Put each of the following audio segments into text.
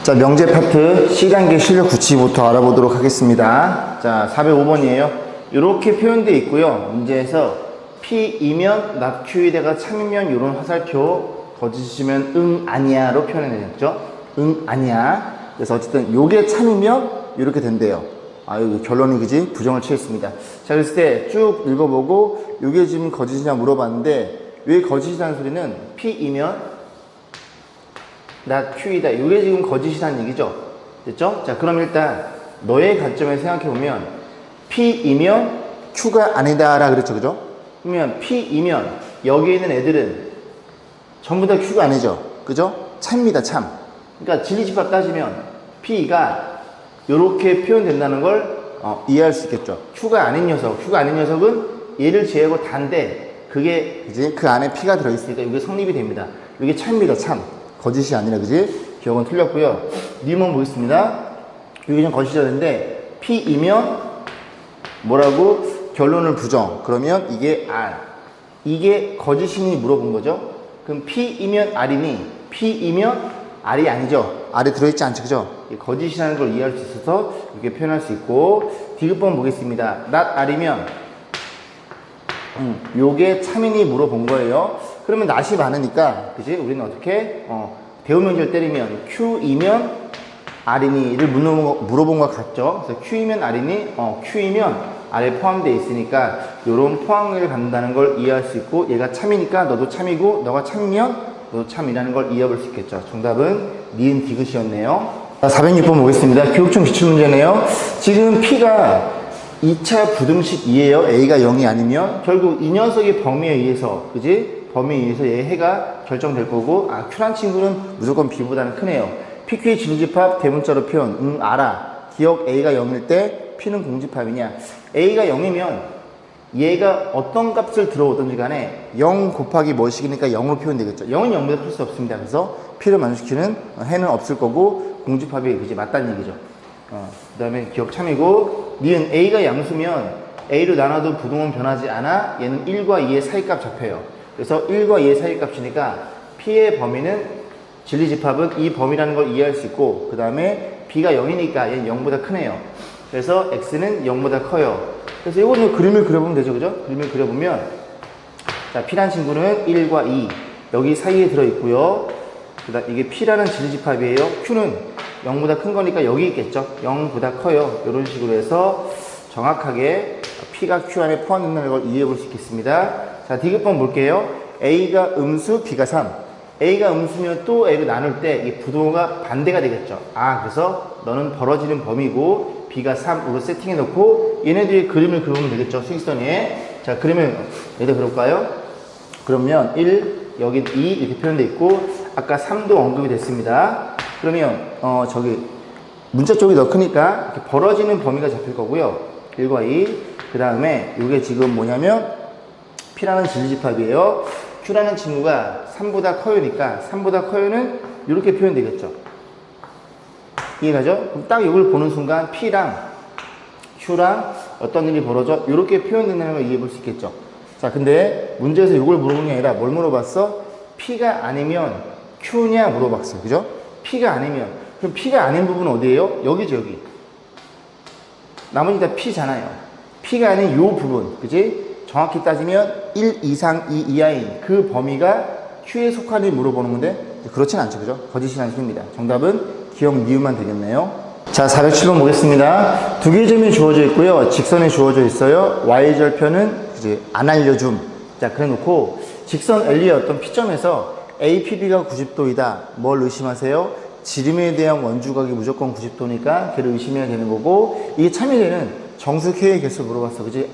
자, 명제 파트 C단계 실력 구치부터 알아보도록 하겠습니다. 자, 405번이에요. 이렇게 표현되어 있고요. 문제에서 P이면 not Q이다가 참이면 이런 화살표 거짓이면 응 아니야로 표현해냈죠. 응 아니야. 그래서 어쨌든 요게 참이면 이렇게 된대요. 아, 여기 결론이 그지? 부정을 취했습니다. 자, 그랬을 때 쭉 읽어보고 요게 지금 거짓이냐 물어봤는데 왜 거짓이라는 소리는 P이면 not Q이다. 이게 지금 거짓이라는 얘기죠. 됐죠? 자, 그럼 일단 너의 관점에서 생각해보면 P이면 Q가 아니다라 그랬죠. 그죠? 그러면 P이면 여기 있는 애들은 전부 다 Q가 아니죠. 그죠? 참입니다. 참. 그러니까 진리집합 따지면 P가 이렇게 표현된다는 걸 이해할 수 있겠죠. Q가 아닌 녀석은 얘를 제외하고 다인데 그게 이제 그 안에 P가 들어있으니까 이게 성립이 됩니다. 이게 참입니다. 참. 거짓이 아니라 그지? 기억은 틀렸고요. 니은 보겠습니다. 이게 좀 거짓이었는데 P이면 뭐라고? 결론을 부정. 그러면 이게 R. 이게 거짓이니 물어본 거죠. 그럼 P이면 R이니 P이면 R이 아니죠. R이 들어있지 않죠. 그죠? 거짓이라는 걸 이해할 수 있어서 이렇게 표현할 수 있고 디귿번 보겠습니다. not R이면 요게 참이니 물어본 거예요. 그러면 not이 많으니까 그지? 우리는 어떻게 대우 명제를 때리면 Q이면 R이니를 물어본 것 같죠? 그래서 Q이면 R이니 Q이면 R에 포함되어 있으니까 요런 포함을 갖는다는 걸 이해할 수 있고 얘가 참이니까 너도 참이고 너가 참이면 너도 참이라는 걸 이해해 볼 수 있겠죠. 정답은 니은 디귿이었네요. 406번 보겠습니다. 교육청 기출문제네요. 지금 P가 2차 부등식이에요. A가 0이 아니면 결국 이 녀석의 범위에 의해서 그지? 범위에 의해서 얘 해가 결정될 거고 Q란 친구는 무조건 B보다는 크네요. PQ의 진리집합 대문자로 표현 알아. 기억 A가 0일 때 P는 공집합이냐. A가 0이면 얘가 어떤 값을 들어오든지 간에 0 곱하기 뭐식이니까 0으로 표현되겠죠. 0은 0보다 클 수 없습니다. 그래서 P를 만족시키는 해는 없을 거고 공집합이 그지 맞다는 얘기죠. 그 다음에 기억 참이고 니은 A가 양수면 A로 나눠도 부동은 변하지 않아. 얘는 1과 2의 사이값 잡혀요. 그래서 1과 2의 사이값이니까 P의 범위는 진리집합은 이 범위라는 걸 이해할 수 있고 그 다음에 B가 0이니까 얘는 0보다 크네요. 그래서 X는 0보다 커요. 그래서 이거는 그림을 그려보면 되죠. 그죠? 그림을 그려보면 자, P란 친구는 1과 2 여기 사이에 들어있고요. 그다음 이게 P라는 진리집합이에요. Q는 0보다 큰 거니까 여기 있겠죠. 0보다 커요. 이런 식으로 해서 정확하게 P가 Q 안에 포함된다는 걸 이해해 볼 수 있겠습니다. 자, 디귿번 볼게요. A가 음수, B가 3. A가 음수면 또 A로 나눌 때 이 부동호가 반대가 되겠죠. 그래서 너는 벌어지는 범위고 B가 3으로 세팅해 놓고 얘네들이 그림을 그려보면 되겠죠. 수익선 위에. 자, 그러면 여기다 그럴까요? 그러면 1, 여기 2 이렇게 표현되어 있고 아까 3도 언급이 됐습니다. 그러면 저기 문자 쪽이 더 크니까 이렇게 벌어지는 범위가 잡힐 거고요. 1과 2. 그 다음에 이게 지금 뭐냐면 P라는 진리집합이에요. Q라는 친구가 3보다 커요니까 3보다 커요는 이렇게 표현되겠죠. 이해가죠? 그럼 딱 이걸 보는 순간 P랑 Q랑 어떤 일이 벌어져? 이렇게 표현된다는 걸 이해해 볼 수 있겠죠. 자, 근데 문제에서 이걸 물어본 게 아니라 뭘 물어봤어? P가 아니면 Q냐 물어봤어요. 그죠? P가 아니면. 그럼 P가 아닌 부분은 어디예요? 여기죠, 여기. 나머지 다 P잖아요. P가 아닌 요 부분. 그지? 정확히 따지면 1 이상 2 이하인 그 범위가 Q에 속하니 물어보는 건데 그렇진 않죠. 그죠? 거짓이라는 소리입니다. 정답은 기억 니은만 되겠네요. 자, 407번 보겠습니다. 두 개의 점이 주어져 있고요. 직선이 주어져 있어요. Y절편은 이제 안 알려줌. 자, 그래 놓고 직선 L의 어떤 P점에서 APB가 90도이다. 뭘 의심하세요? 지름에 대한 원주각이 무조건 90도니까 걔를 의심해야 되는 거고 이게 참이되는 정수 K의 개수 물어봤어. 그지?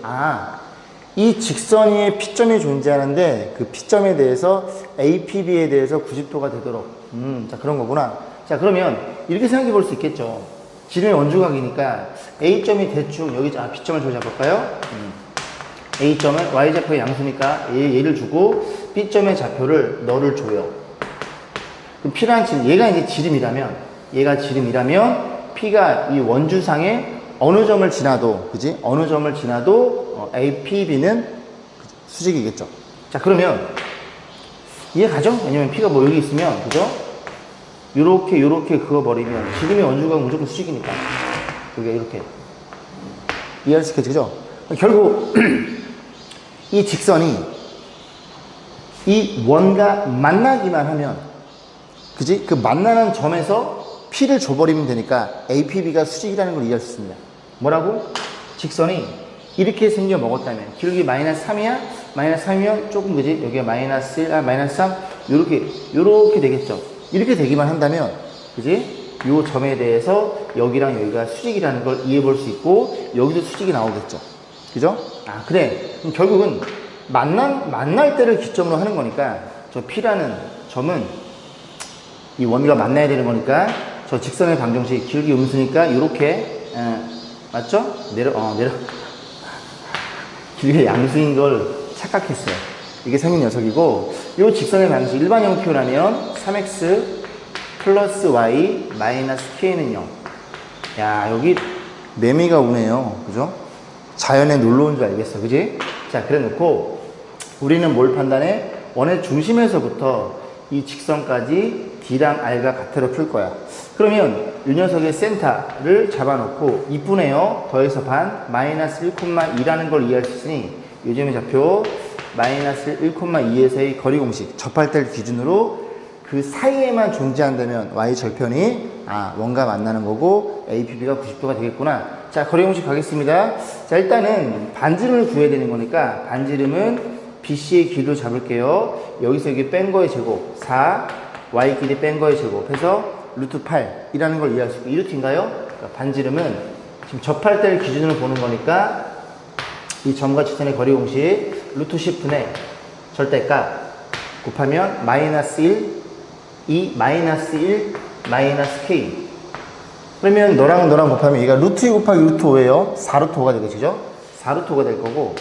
이 직선 위에 P점이 존재하는데 그 P점에 대해서 APB에 대해서 90도가 되도록 자, 그런 거구나. 자, 그러면 이렇게 생각해 볼 수 있겠죠. 지름의 원주각이니까 A점이 대충 여기 B점을 저기 잡을까요? A점은 Y좌표의 양수니까 얘를 주고 B점의 좌표를 너를 줘요. 그럼 P라는 지름, 얘가 이제 지름이라면 P가 이 원주상에 어느 점을 지나도, 그지? 어느 점을 지나도 APB는 수직이겠죠. 자, 그러면 이해 가죠? 왜냐면 P가 뭐 여기 있으면, 그죠? 요렇게 그어버리면 지름의 원주각은 무조건 수직이니까. 여기가 이렇게. 이해할 수 있겠죠? 결국, 이 직선이 이 원과 만나기만 하면, 그지? 그 만나는 점에서 P를 줘버리면 되니까 APB가 수직이라는 걸 이해할 수 있습니다. 뭐라고? 직선이 이렇게 생겨 먹었다면, 기울기 마이너스 3이야? 마이너스 3이면 조금 그지? 여기가 마이너스 1, 마이너스 3, 요렇게 되겠죠. 이렇게 되기만 한다면, 그지? 요 점에 대해서 여기랑 여기가 수직이라는 걸 이해해 볼 수 있고, 여기도 수직이 나오겠죠. 그죠? 아, 그래. 그럼 결국은 만날 때를 기점으로 하는 거니까, 저 P라는 점은 이 원과 만나야 되는 거니까, 저 직선의 방정식 기울기 음수니까, 요렇게, 맞죠? 내려. 길게 양수인 걸 착각했어요. 이게 생긴 녀석이고, 이 직선의 방식 일반형 표현하면 3x 플러스 y 마이너스 k는 0. 야, 여기 매미가 우네요. 그죠? 자연에 놀러 온 줄 알겠어. 그지? 자, 그래 놓고 우리는 뭘 판단해? 원의 중심에서부터 이 직선까지 D랑 R과 같아로 풀 거야. 그러면 이 녀석의 센터를 잡아놓고 2분의 더해서 반 마이너스 1,2라는 걸 이해할 수 있으니 요즘의 좌표 마이너스 1,2에서의 거리 공식 접할 때를 기준으로 그 사이에만 존재한다면 y 절편이 원과 만나는 거고 APB가 90도가 되겠구나. 자, 거리 공식 가겠습니다. 자, 일단은 반지름을 구해야 되는 거니까 반지름은 BC의 길이로 잡을게요. 여기서 여기 뺀 거의 제곱 4 y 길이 뺀 거의 제곱 해서 루트 8이라는 걸 이해할 수 있고, 이 루트인가요? 그러니까 반지름은 지금 접할 때를 기준으로 보는 거니까 이 점과 직선의 거리 공식 루트 10분의 절대값 곱하면 마이너스 1, 2, 마이너스 1, 마이너스 k. 그러면 너랑 곱하면 얘가 루트 2 곱하기 루트 5예요. 4루트 5가 되겠죠? 4루트 5가 될 거고,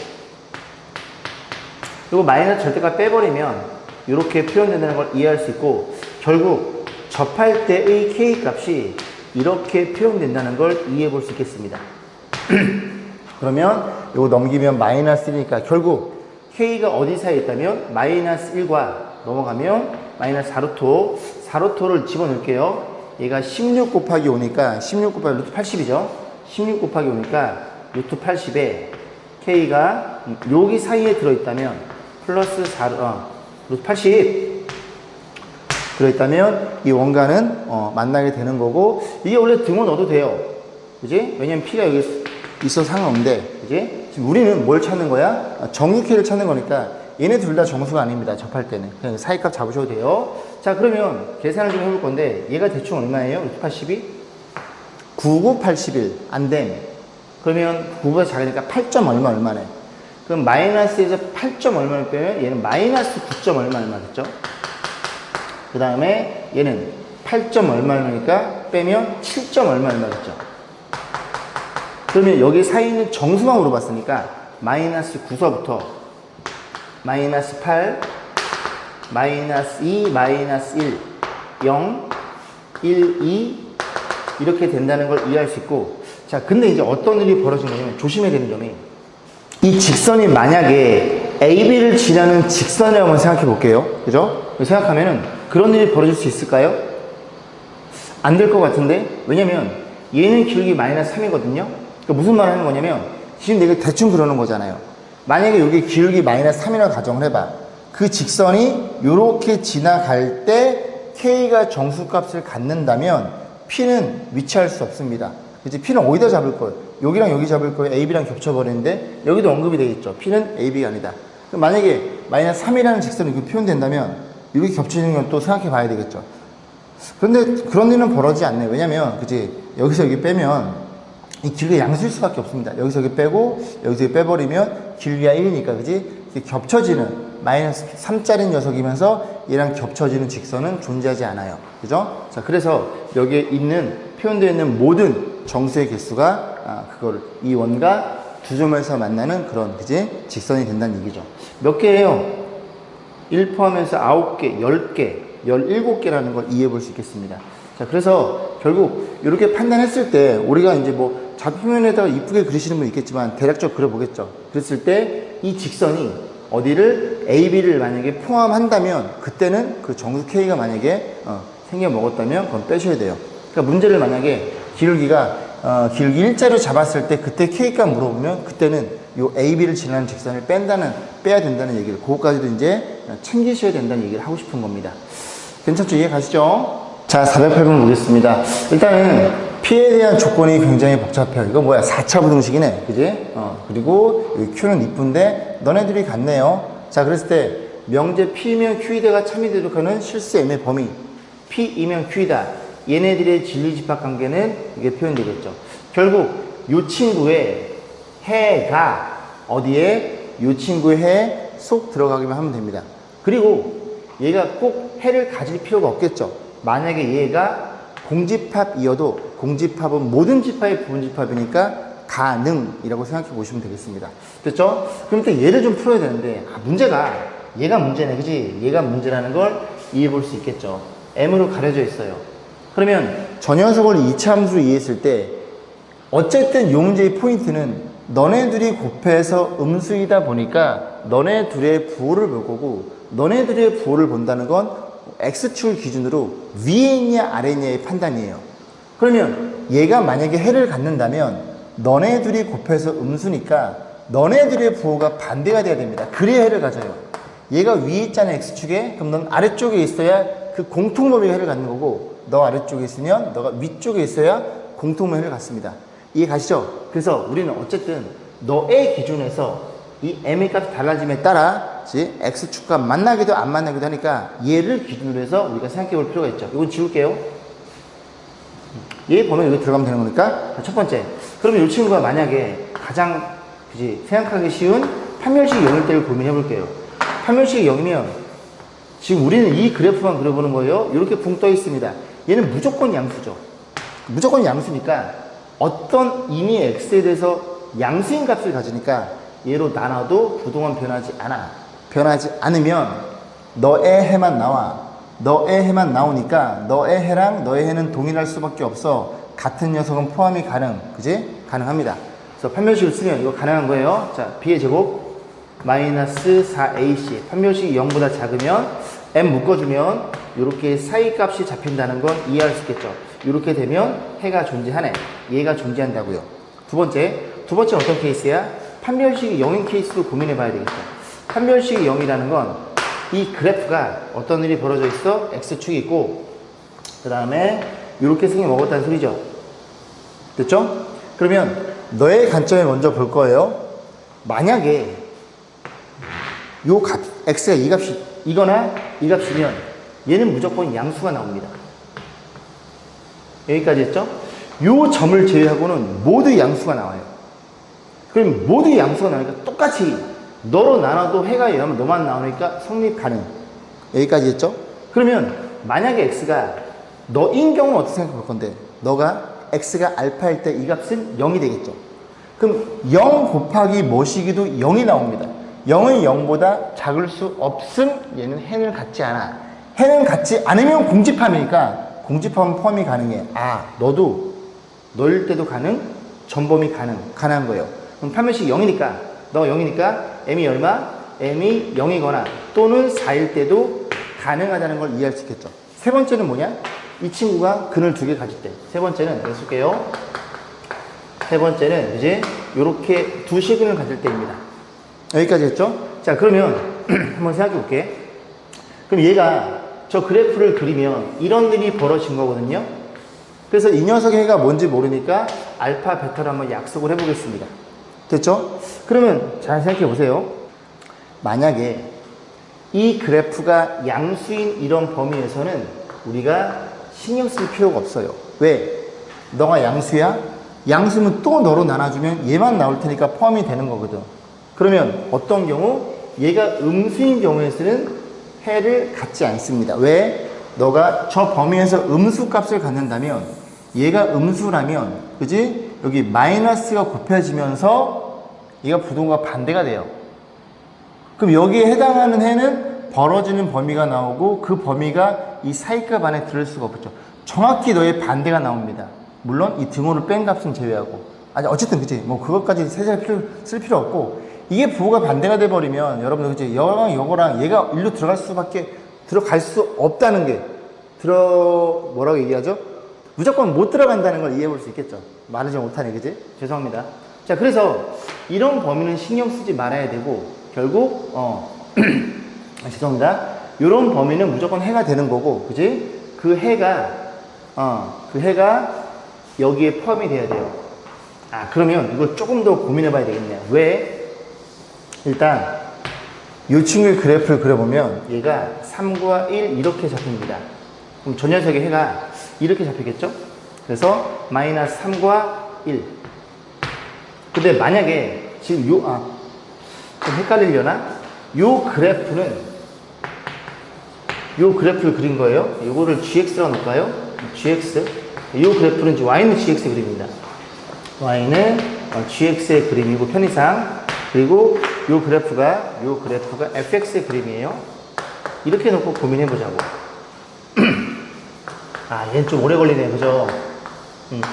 그리고 마이너스 절대값 빼버리면 이렇게 표현된다는 걸 이해할 수 있고, 결국 접할 때의 k 값이 이렇게 표현된다는 걸 이해해 볼 수 있겠습니다. 그러면 이거 넘기면 마이너스 1이니까 결국 k가 어디 사이에 있다면 마이너스 1과 넘어가면 마이너스 4루트 4루트를 집어넣을게요. 얘가 16 곱하기 5니까 16 곱하기 루트 80이죠. 16 곱하기 5니까 루트 80에 k가 여기 사이에 들어있다면 플러스 4 루트 80 들어있다면 이 원가는 만나게 되는 거고, 이게 원래 등호 넣어도 돼요. 그지? 왜냐면 P가 여기 있어서 상관없는데, 그지? 지금 우리는 뭘 찾는 거야? 정육회를 찾는 거니까 얘네 둘 다 정수가 아닙니다. 접할 때는. 그냥 사이값 잡으셔도 돼요. 자, 그러면 계산을 좀 해볼 건데, 얘가 대충 얼마예요? 루트 80이? 9, 9, 81. 안 됨. 그러면 9보다 작으니까 8점 얼마네. 그럼 마이너스에서 8점 얼마를 빼면 얘는 마이너스 9점 얼마겠죠? 그 다음에 얘는 8점 얼마니까 빼면 7점 얼마겠죠? 그러면 여기 사이에 있는 정수만 물어봤으니까 마이너스 9서부터 마이너스 8, 마이너스 2, 마이너스 1, 0, 1, 2 이렇게 된다는 걸 이해할 수 있고, 자, 근데 이제 어떤 일이 벌어진 거냐면 조심해야 되는 점이, 이 직선이 만약에 AB를 지나는 직선이라고 한번 생각해 볼게요. 그죠? 생각하면은 그런 일이 벌어질 수 있을까요? 안 될 것 같은데? 왜냐면 얘는 기울기 마이너스 3이거든요? 그러니까 무슨 말 하는 거냐면, 지금 내가 대충 그러는 거잖아요. 만약에 여기 기울기 마이너스 3이라고 가정을 해봐. 그 직선이 이렇게 지나갈 때 K가 정수값을 갖는다면 P는 위치할 수 없습니다. 그치? P는 어디다 잡을 거예요? 여기랑 여기 잡을 거예요. AB랑 겹쳐버리는데 여기도 언급이 되겠죠. P는 AB가 아니다. 그럼 만약에 마이너스 3이라는 직선이 이렇게 표현된다면 이렇게 겹치는 건 또 생각해 봐야 되겠죠. 그런데 그런 일은 벌어지지 않네요. 왜냐면 그치? 여기서 여기 빼면 이 길이가 양수일 수밖에 없습니다. 여기서 여기 빼고 여기서 여기 빼버리면 길이가 1이니까 그지? 겹쳐지는 마이너스 3짜리 녀석이면서 얘랑 겹쳐지는 직선은 존재하지 않아요. 그죠? 자, 그래서 여기에 있는 표현되어 있는 모든 정수의 개수가 그걸 이 원과 두 점에서 만나는 그런 그지? 직선이 된다는 얘기죠. 몇 개예요? 1 포함해서 9개, 10개, 17개라는 걸 이해해 볼 수 있겠습니다. 자, 그래서 결국 이렇게 판단했을 때 우리가 이제 뭐 좌표면에다가 이쁘게 그리시는 분 있겠지만 대략적으로 그려보겠죠. 그랬을 때 이 직선이 어디를 AB를 만약에 포함한다면 그때는 그 정수 K가 만약에 생겨 먹었다면 그건 빼셔야 돼요. 그러니까 문제를 만약에 기울기 일자로 잡았을 때 그때 K값 물어보면 그때는 요 AB를 지나는 직선을 빼야 된다는 얘기를 그것까지도 이제 챙기셔야 된다는 얘기를 하고 싶은 겁니다. 괜찮죠? 이해 가시죠? 자, 408번 보겠습니다. 일단은 P에 대한 조건이 굉장히 복잡해요. 이거 뭐야? 4차 부등식이네. 그지? 그리고 여기 Q는 이쁜데 너네들이 같네요. 자, 그랬을 때 명제 P이면 Q이다가 참이 되도록하는 실수 M의 범위 P이면 Q이다. 얘네들의 진리집합관계는 이게 표현되겠죠. 결국 요 친구의 해가 어디에? 요 친구의 해 속 들어가기만 하면 됩니다. 그리고 얘가 꼭 해를 가질 필요가 없겠죠. 만약에 얘가 공집합이어도 공집합은 모든 집합의 부분집합이니까 가능이라고 생각해 보시면 되겠습니다. 됐죠? 그럼 또 얘를 좀 풀어야 되는데 문제가 얘가 문제네, 그지? 얘가 문제라는 걸 이해해 볼 수 있겠죠. M으로 가려져 있어요. 그러면 저 녀석을 2차 함수로 이해했을 때 어쨌든 이 문제의 포인트는 너네 둘이 곱해서 음수이다 보니까 너네 둘의 부호를 볼 거고 너네들의 부호를 본다는 건 X축을 기준으로 위에 있냐 아래 있냐의 판단이에요. 그러면 얘가 만약에 해를 갖는다면 너네들이 곱해서 음수니까 너네들의 부호가 반대가 돼야 됩니다. 그래야 해를 가져요. 얘가 위에 있잖아 X축에. 그럼 넌 아래쪽에 있어야 그 공통범위가 해를 갖는 거고 너 아래쪽에 있으면 너가 위쪽에 있어야 공통범위를 갖습니다. 이해 가시죠? 그래서 우리는 어쨌든 너의 기준에서 이 M의 값이 달라짐에 따라 X축과 만나기도 안 만나기도 하니까 얘를 기준으로 해서 우리가 생각해 볼 필요가 있죠. 이건 지울게요. 얘 번호 여기 들어가면 되는 거니까. 첫 번째. 그러면 이 친구가 만약에 가장 생각하기 쉬운 판별식이 0일 때를 고민해 볼게요. 판별식이 0이면 지금 우리는 이 그래프만 그려보는 거예요. 이렇게 붕 떠 있습니다. 얘는 무조건 양수죠. 무조건 양수니까 어떤 임의 X에 대해서 양수인 값을 가지니까 얘로 나눠도 부동은 변하지 않아. 변하지 않으면 너의 해만 나와. 너의 해만 나오니까 너의 해랑 너의 해는 동일할 수밖에 없어. 같은 녀석은 포함이 그지? 가능합니다. 그래서 판별식을 쓰면 이거 가능한 거예요. 자, B의 제곱 마이너스 4AC. 판별식이 0보다 작으면 M 묶어주면 이렇게 사이 값이 잡힌다는 건 이해할 수 있겠죠. 이렇게 되면 해가 존재하네. 얘가 존재한다고요. 두 번째 어떤 케이스야? 판별식이 0인 케이스로 고민해 봐야 되겠죠. 판별식이 0이라는 건 이 그래프가 어떤 일이 벌어져 있어? X축이 있고 그 다음에 이렇게 생겨 먹었다는 소리죠. 됐죠? 그러면 너의 관점에 먼저 볼 거예요. 만약에 요 값, X가 이 값이 이거나 이 값이면 얘는 무조건 양수가 나옵니다. 여기까지 했죠? 요 점을 제외하고는 모두 양수가 나와요. 그럼 모두 양수가 나오니까 똑같이 너로 나눠도 해가 얘하면 너만 나오니까 성립 가능. 여기까지 했죠? 그러면 만약에 X가 너인 경우는 어떻게 생각해 볼 건데 너가 X가 알파일 때 이 값은 0이 되겠죠? 그럼 0 곱하기 뭐시기도 0이 나옵니다. 0은 0보다 작을 수 없음. 얘는 해를 갖지 않아. 해는 갖지 않으면 공집합이니까 공집합은 포함이 가능해. 너도 너일 때도 가능, 전범위 가능한 거예요. 그럼 판별식 0이니까 너 0이니까 M이 얼마? M이 0이거나 또는 4일 때도 가능하다는 걸 이해할 수 있겠죠. 세 번째는 뭐냐? 이 친구가 근을 2개 가질 때. 세 번째는 내가 쓸게요. 세 번째는 이제 이렇게 두 시근을 가질 때입니다. 여기까지 했죠? 자, 그러면 한번 생각해 볼게. 그럼 얘가 저 그래프를 그리면 이런 일이 벌어진 거거든요. 그래서 이 녀석의 해가 뭔지 모르니까 알파, 베타로 한번 약속을 해보겠습니다. 됐죠? 그러면 잘 생각해 보세요. 만약에 이 그래프가 양수인 이런 범위에서는 우리가 신경 쓸 필요가 없어요. 왜? 너가 양수야? 양수면 또 너로 나눠주면 얘만 나올 테니까 포함이 되는 거거든. 그러면 어떤 경우? 얘가 음수인 경우에서는 해를 갖지 않습니다. 왜? 너가 저 범위에서 음수 값을 갖는다면 얘가 음수라면 그지? 여기 마이너스가 곱해지면서 얘가 부동과 반대가 돼요. 그럼 여기에 해당하는 해는 벌어지는 범위가 나오고 그 범위가 이 사이값 안에 들을 수가 없죠. 정확히 너의 반대가 나옵니다. 물론 이 등호를 뺀 값은 제외하고. 아니 어쨌든 그치? 뭐 그것까지 세세하게 쓸 필요 없고 이게 부호가 반대가 돼버리면 여러분들 그치? 요거랑 얘가 일로 들어갈 수 없다는 게 뭐라고 얘기하죠? 무조건 못 들어간다는 걸 이해해 볼 수 있겠죠. 말을 좀 못하네, 그지? 죄송합니다. 자, 그래서 이런 범위는 신경 쓰지 말아야 되고, 결국, 죄송합니다. 이런 범위는 무조건 해가 되는 거고, 그지? 그 해가 여기에 포함이 돼야 돼요. 아, 그러면 이걸 조금 더 고민해 봐야 되겠네요. 왜? 일단, 이 친구의 그래프를 그려보면 얘가 3과 1 이렇게 잡힙니다. 그럼 저 녀석의 해가 이렇게 잡히겠죠? 그래서 마이너스 3과 1. 근데 만약에 지금 좀 헷갈리려나? 요 그래프를 그린 거예요. 요거를 gx라고 놓을까요? gx. 요 그래프는 이제 y는 gx의 그림입니다. y는 gx의 그림이고 편의상. 그리고 요 그래프가 fx의 그림이에요. 이렇게 놓고 고민해 보자고. 아, 얘는 좀 오래 걸리네, 그죠?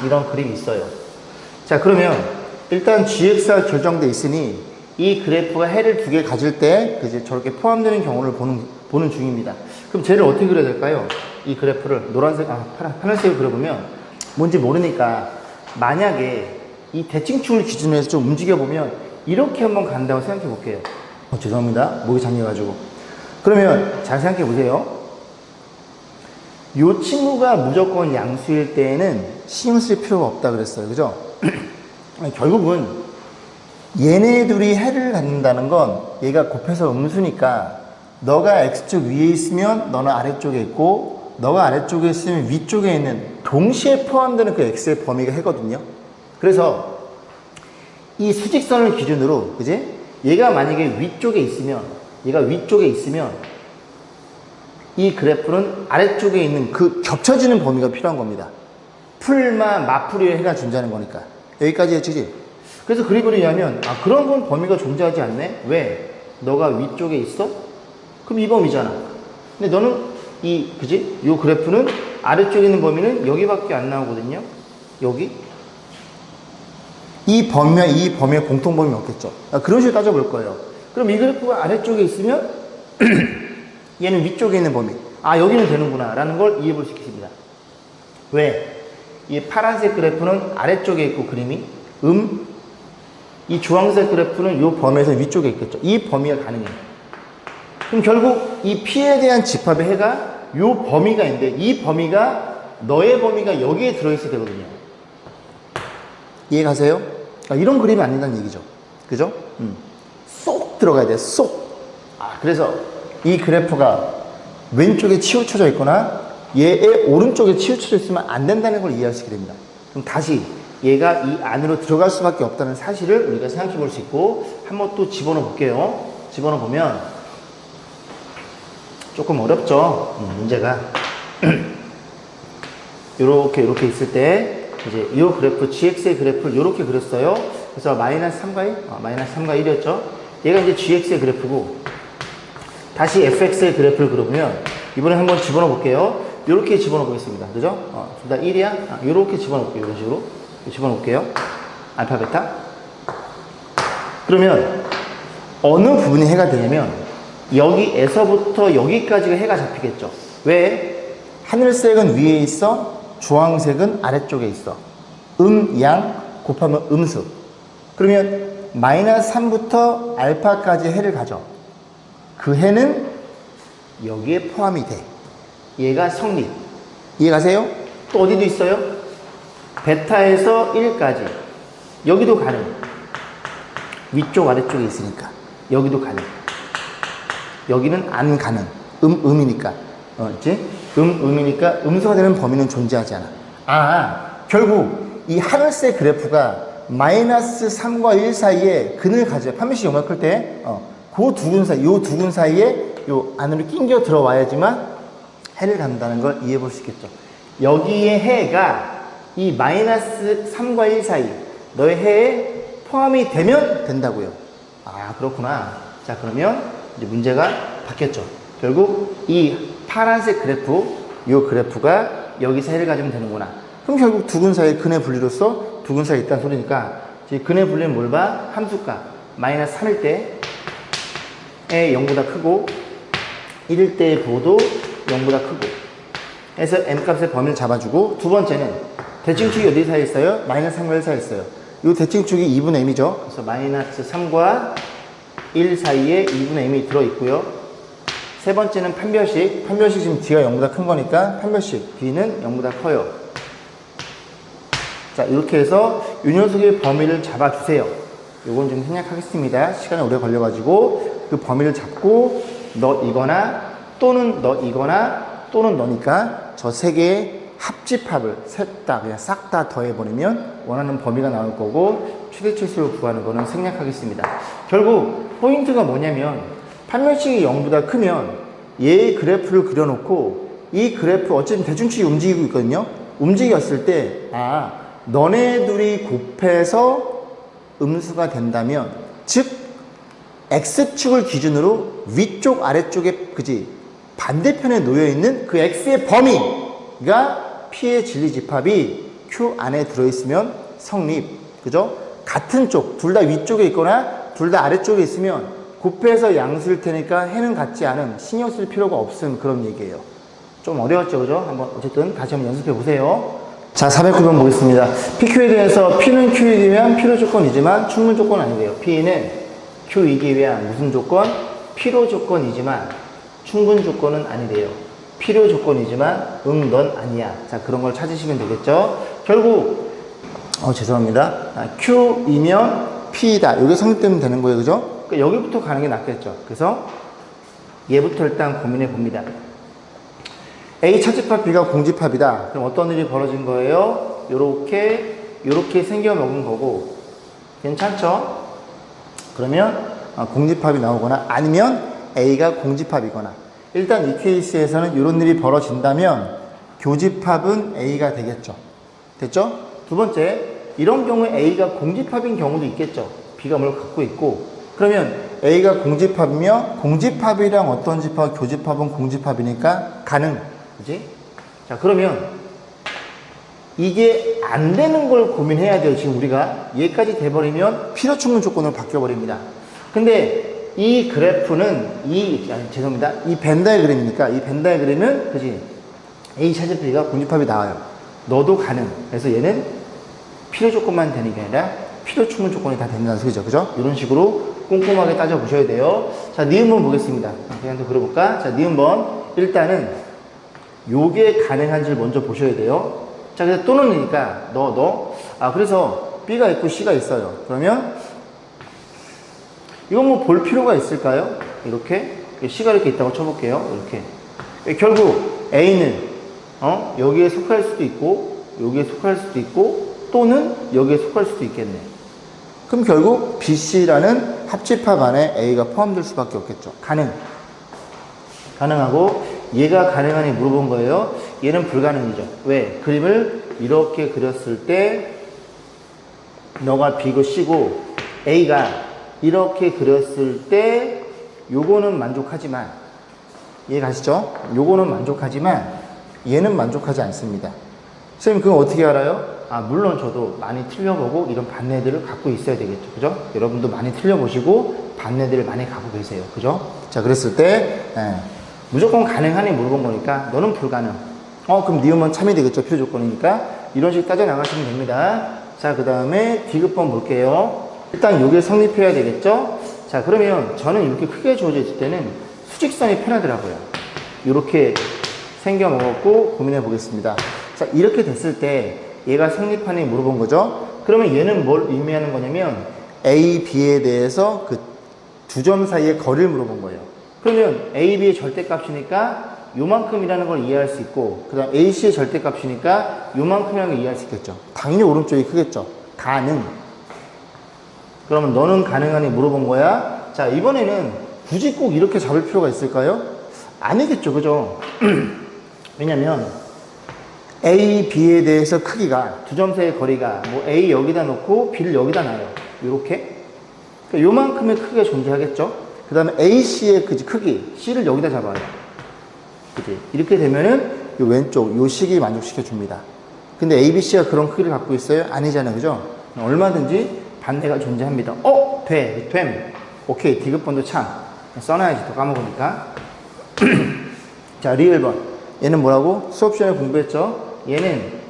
이런 그림이 있어요. 자, 그러면 일단 gx가 결정돼 있으니 이 그래프가 해를 두 개 가질 때 그제 저렇게 포함되는 경우를 보는 중입니다. 그럼 쟤를 어떻게 그려야 될까요? 이 그래프를 파란색으로 그려보면 뭔지 모르니까 만약에 이 대칭축을 기준으로 해서 좀 움직여보면 이렇게 한번 간다고 생각해 볼게요. 죄송합니다. 목이 잠겨가지고. 그러면 잘 생각해 보세요. 이 친구가 무조건 양수일 때에는 신경 쓸 필요가 없다 그랬어요. 그죠? 결국은 얘네 둘이 해를 갖는다는 건 얘가 곱해서 음수니까 너가 x축 위에 있으면 너는 아래쪽에 있고 너가 아래쪽에 있으면 위쪽에 있는 동시에 포함되는 그 x의 범위가 해거든요. 그래서 이 수직선을 기준으로, 그지? 얘가 만약에 위쪽에 있으면 이 그래프는 아래쪽에 있는 그 겹쳐지는 범위가 필요한 겁니다. 풀마 마풀이를 해가 존재하는 거니까. 여기까지 했지? 그래서 그림으로 의하면, 그런 건 범위가 존재하지 않네? 왜? 너가 위쪽에 있어? 그럼 이 범위잖아. 근데 너는 그지? 요 그래프는 아래쪽에 있는 범위는 여기밖에 안 나오거든요? 여기? 이 범위의 공통 범위 없겠죠. 그런 식으로 따져볼 거예요. 그럼 이 그래프가 아래쪽에 있으면 얘는 위쪽에 있는 범위. 여기는 되는구나 라는 걸 이해 볼 수 있겠습니다. 왜? 이 파란색 그래프는 아래쪽에 있고 그림이 이 주황색 그래프는 이 범위에서 위쪽에 있겠죠. 이 범위가 가능해요. 그럼 결국 이 P에 대한 집합의 해가 이 범위가 있는데 이 범위가 너의 범위가 여기에 들어있어야 되거든요. 이해 가세요? 이런 그림이 안 된다는 얘기죠. 그죠? 쏙 들어가야 돼, 쏙. 그래서 이 그래프가 왼쪽에 치우쳐져 있거나 얘의 오른쪽에 치우쳐져 있으면 안 된다는 걸 이해할 수 있게 됩니다. 그럼 다시 얘가 이 안으로 들어갈 수밖에 없다는 사실을 우리가 생각해 볼 수 있고 한번 또 집어넣어 볼게요. 집어넣어 보면 조금 어렵죠? 문제가. 이렇게 있을 때 이제 이 그래프, gx의 그래프를 이렇게 그렸어요. 그래서 마이너스 3과 1? 마이너스 3과 1이었죠. 얘가 이제 gx의 그래프고, 다시 fx의 그래프를 그려보면, 이번에 한번 집어넣어 볼게요. 이렇게 집어넣어 보겠습니다. 그죠? 둘 다 1이야? 이렇게 집어넣어 볼게요. 이런 식으로. 집어넣어 볼게요. 알파, 베타. 그러면, 어느 부분이 해가 되냐면, 여기에서부터 여기까지가 해가 잡히겠죠. 왜? 하늘색은 위에 있어. 주황색은 아래쪽에 있어. 양 곱하면 음수. 그러면 마이너스 3부터 알파까지 해를 가져. 그 해는 여기에 포함이 돼. 얘가 성립. 이해가세요? 또 어디도 있어요? 베타에서 1까지. 여기도 가능. 위쪽 아래쪽에 있으니까. 여기도 가능. 여기는 안 가능. 음이니까. 있지? 음이니까 음수가 되는 범위는 존재하지 않아. 결국 이 하늘색 그래프가 마이너스 3과 1 사이에 근을 가져요. 판매식 영역 클 때, 그 두 근 사이에 요 안으로 끼겨 들어와야지만 해를 갖는다는 걸 이해해 볼 수 있겠죠. 여기에 해가 이 마이너스 3과 1 사이, 너의 해에 포함이 되면 된다고요. 그렇구나. 자, 그러면 이제 문제가 바뀌었죠. 결국 이 파란색 그래프, 이 그래프가 여기서 해를 가지면 되는구나. 그럼 결국 두 근 사이의 근의 분리로서 두 근 사이에 있다는 소리니까, 근의 분리는 뭘 봐? 함수값. 마이너스 3일 때에 0보다 크고, 1일 때의 부호도 0보다 크고. 해서 n값의 범위를 잡아주고, 두 번째는 대칭축이 어디 사이에 있어요? 마이너스 3과 1 사이에 있어요. 이 대칭축이 2분의 m이죠. 그래서 마이너스 3과 1 사이에 2분의 m이 들어있고요. 세 번째는 판별식. 판별식 지금 d가 0보다 큰 거니까 판별식 d는 0보다 커요. 자, 이렇게 해서 이 녀석의 범위를 잡아주세요. 요건 좀 생략하겠습니다. 시간이 오래 걸려가지고 그 범위를 잡고 너이거나 또는 너이거나 또는 너니까 저 세 개의 합집합을 셋 다 그냥 싹 다 더해버리면 원하는 범위가 나올 거고 최대치수를 구하는 거는 생략하겠습니다. 결국 포인트가 뭐냐면 판별식이 0보다 크면 얘의 그래프를 그려놓고 이 그래프 어쨌든 대중축이 움직이고 있거든요. 움직였을 때 너네 둘이 곱해서 음수가 된다면 즉 x축을 기준으로 위쪽 아래쪽에 그지 반대편에 놓여있는 그 x의 범위가 p의 진리집합이 q 안에 들어있으면 성립. 그죠? 같은 쪽, 둘 다 위쪽에 있거나 둘 다 아래쪽에 있으면 곱해서 양수일 테니까 해는 같지 않은 신경 쓸 필요가 없음 그런 얘기예요. 좀 어려웠죠, 그죠? 한번 어쨌든 다시 한번 연습해 보세요. 자, 409번 보겠습니다. PQ에 대해서 P는 Q이기 위한 필요 조건이지만 충분 조건은 아니래요. P는 Q이기 위한 무슨 조건? 필요 조건이지만 충분 조건은 아니래요. 필요 조건이지만 넌 아니야. 자, 그런 걸 찾으시면 되겠죠. 결국 죄송합니다. Q이면 P다. 이게 성립되면 되는 거예요, 그죠? 그러니까 여기부터 가는 게 낫겠죠. 그래서 얘부터 일단 고민해 봅니다. A 차집합 B가 공집합이다. 그럼 어떤 일이 벌어진 거예요? 요렇게 생겨 먹은 거고 괜찮죠? 그러면 공집합이 나오거나 아니면 A가 공집합이거나 일단 이 케이스에서는 이런 일이 벌어진다면 교집합은 A가 되겠죠. 됐죠? 두 번째, 이런 경우에 A가 공집합인 경우도 있겠죠. B가 뭘 갖고 있고 그러면 A가 공집합이며 공집합이랑 어떤 집합, 교집합은 공집합이니까 가능. 그지? 자, 그러면 이게 안 되는 걸 고민해야 돼요. 지금 우리가 얘까지 돼버리면 필요 충분 조건으로 바뀌어버립니다. 근데 이 그래프는 죄송합니다. 이 벤다이그램이니까 이 벤다이그램은 그지? A 차집 B가 공집합이 나와요. 너도 가능. 그래서 얘는 필요 조건만 되는 게 아니라 필요 충분 조건이 다 된다는 소리죠. 그죠? 이런 식으로 꼼꼼하게 따져보셔야 돼요. 자, 니은번 보겠습니다. 그냥 또 그려볼까? 자, 니은번. 일단은 요게 가능한지를 먼저 보셔야 돼요. 자, 그래서 또는이니까 그래서 B가 있고 C가 있어요. 그러면 이건 뭐 볼 필요가 있을까요? 이렇게 C가 이렇게 있다고 쳐볼게요. 이렇게 결국 A는 여기에 속할 수도 있고 여기에 속할 수도 있고 또는 여기에 속할 수도 있겠네. 그럼 결국 BC라는 합집합 안에 A가 포함될 수밖에 없겠죠. 가능하고 얘가 가능하니 물어본 거예요. 얘는 불가능이죠. 왜? 그림을 이렇게 그렸을 때 너가 B고 C고 A가 이렇게 그렸을 때 요거는 만족하지만 이해 가시죠? 요거는 만족하지만 얘는 만족하지 않습니다. 선생님 그건 어떻게 알아요? 물론 저도 많이 틀려보고 이런 반례들을 갖고 있어야 되겠죠. 그죠? 여러분도 많이 틀려보시고 반례들을 많이 갖고 계세요. 그죠? 자, 그랬을 때 무조건 가능하니 물어본 거니까 너는 불가능. 그럼 니은은 참이 되겠죠. 필요 조건이니까. 이런 식으로 따져 나가시면 됩니다. 자, 그 다음에 D급번 볼게요. 일단 요게 성립해야 되겠죠. 자, 그러면 저는 이렇게 크게 주어져 있을 때는 수직선이 편하더라고요. 이렇게 생겨 먹었고 고민해 보겠습니다. 자, 이렇게 됐을 때 얘가 성립하니 물어본 거죠. 그러면 얘는 뭘 의미하는 거냐면 A, B에 대해서 그 두 점 사이의 거리를 물어본 거예요. 그러면 A, B의 절대값이니까 요만큼이라는 걸 이해할 수 있고 그 다음 A, C의 절대값이니까 요만큼이라는 걸 이해할 수 있겠죠. 당연히 오른쪽이 크겠죠. 가능. 그러면 너는 가능하니 물어본 거야. 자, 이번에는 굳이 꼭 이렇게 잡을 필요가 있을까요? 아니겠죠. 그죠? 왜냐면 A, B에 대해서 크기가 두 점 사이의 거리가 뭐 A 여기다 놓고 B를 여기다 놔요. 요렇게. 그러니까 요만큼의 크기가 존재하겠죠. 그 다음에 A, C의 크기 C를 여기다 잡아요. 그치? 이렇게 되면은 요 왼쪽 요 식이 만족시켜 줍니다. 근데 A, B, C가 그런 크기를 갖고 있어요? 아니잖아요. 그죠? 얼마든지 반대가 존재합니다. 됨. 오케이. D급번도 참 써놔야지. 또 까먹으니까. 자, 리을번. 얘는 뭐라고? 수업 시간에 공부했죠? 얘는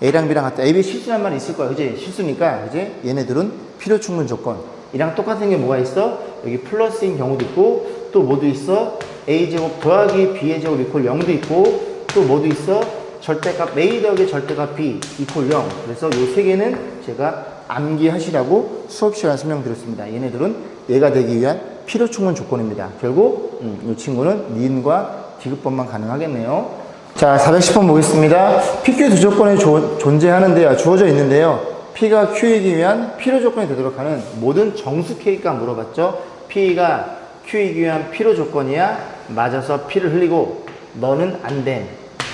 A랑 B랑 같다. A, B 실수란 말이 있을 거야. 그지? 실수니까. 그지? 얘네들은 필요 충분 조건. 이랑 똑같은 게 뭐가 있어? 여기 플러스인 경우도 있고, 또 뭐도 있어? A제곱 더하기 B의 제곱 이퀄 0도 있고, 또 뭐도 있어? 절대값 A 더하기 절대값 B 이퀄 0. 그래서 요 세 개는 제가 암기하시라고 수업 시간에 설명드렸습니다. 얘네들은 얘가 되기 위한 필요 충분 조건입니다. 결국 이 친구는 니은과 디귿번만 가능하겠네요. 자, 410번 보겠습니다. PQ 두 조건이 존재하는데요. 주어져 있는데요. P가 Q이기 위한 필요 조건이 되도록 하는 모든 정수 K가 물어봤죠. P가 Q이기 위한 필요 조건이야. 맞아서 P를 흘리고 너는 안 된.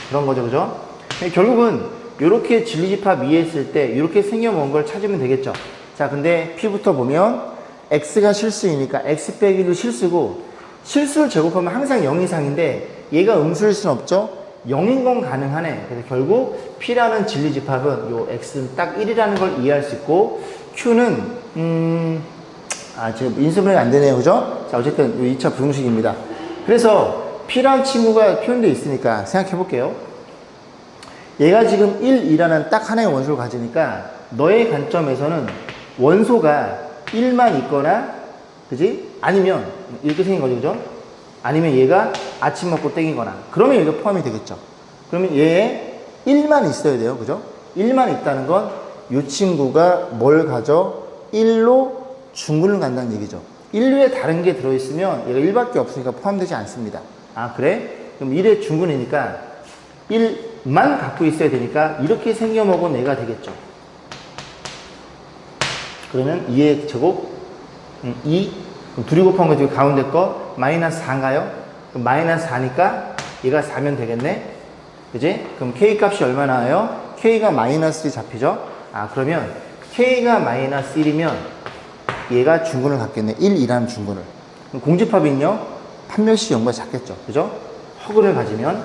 그런 거죠. 그죠? 결국은 이렇게 진리집합 이해했을 때 이렇게 생겨먹은 걸 찾으면 되겠죠. 자, 근데 P부터 보면 X가 실수이니까 X 빼기 1도 실수고, 실수를 제곱하면 항상 0 이상인데 얘가 음수일 수는 없죠. 0인 건 가능하네. 그래서 결국 P라는 진리집합은 요 X는 딱 1이라는 걸 이해할 수 있고, Q는 지금 인수분해가 안 되네요. 그죠? 자, 어쨌든 요 2차 부등식입니다. 그래서 P라는 친구가 표현되어 있으니까 생각해 볼게요. 얘가 지금 1, 2라는 딱 하나의 원소를 가지니까 너의 관점에서는 원소가 1만 있거나, 그지? 아니면 이렇게 생긴 거죠. 그죠? 아니면 얘가 아침 먹고 땡이거나, 그러면 여기가 포함이 되겠죠. 그러면 얘에 1만 있어야 돼요. 그죠? 1만 있다는 건 이 친구가 뭘 가져? 1로 중근을 간다는 얘기죠. 1류에 다른 게 들어있으면 얘가 1밖에 없으니까 포함되지 않습니다. 아, 그래? 그럼 1의 중근이니까 1만 갖고 있어야 되니까 이렇게 생겨먹은 애가 되겠죠. 그러면 2의 제곱 2, 그럼 둘이 곱한 거 지금 가운데 거 마이너스 4인가요? 그럼 마이너스 4니까 얘가 4면 되겠네? 그지? 그럼 K 값이 얼마 나와요? K가 마이너스 1이 잡히죠? 아, 그러면 K가 마이너스 1이면 얘가 중근을 갖겠네. 1, 2라는 중근을. 그럼 공집합은요, 판별식 0보다 작겠죠. 그죠? 허근을 가지면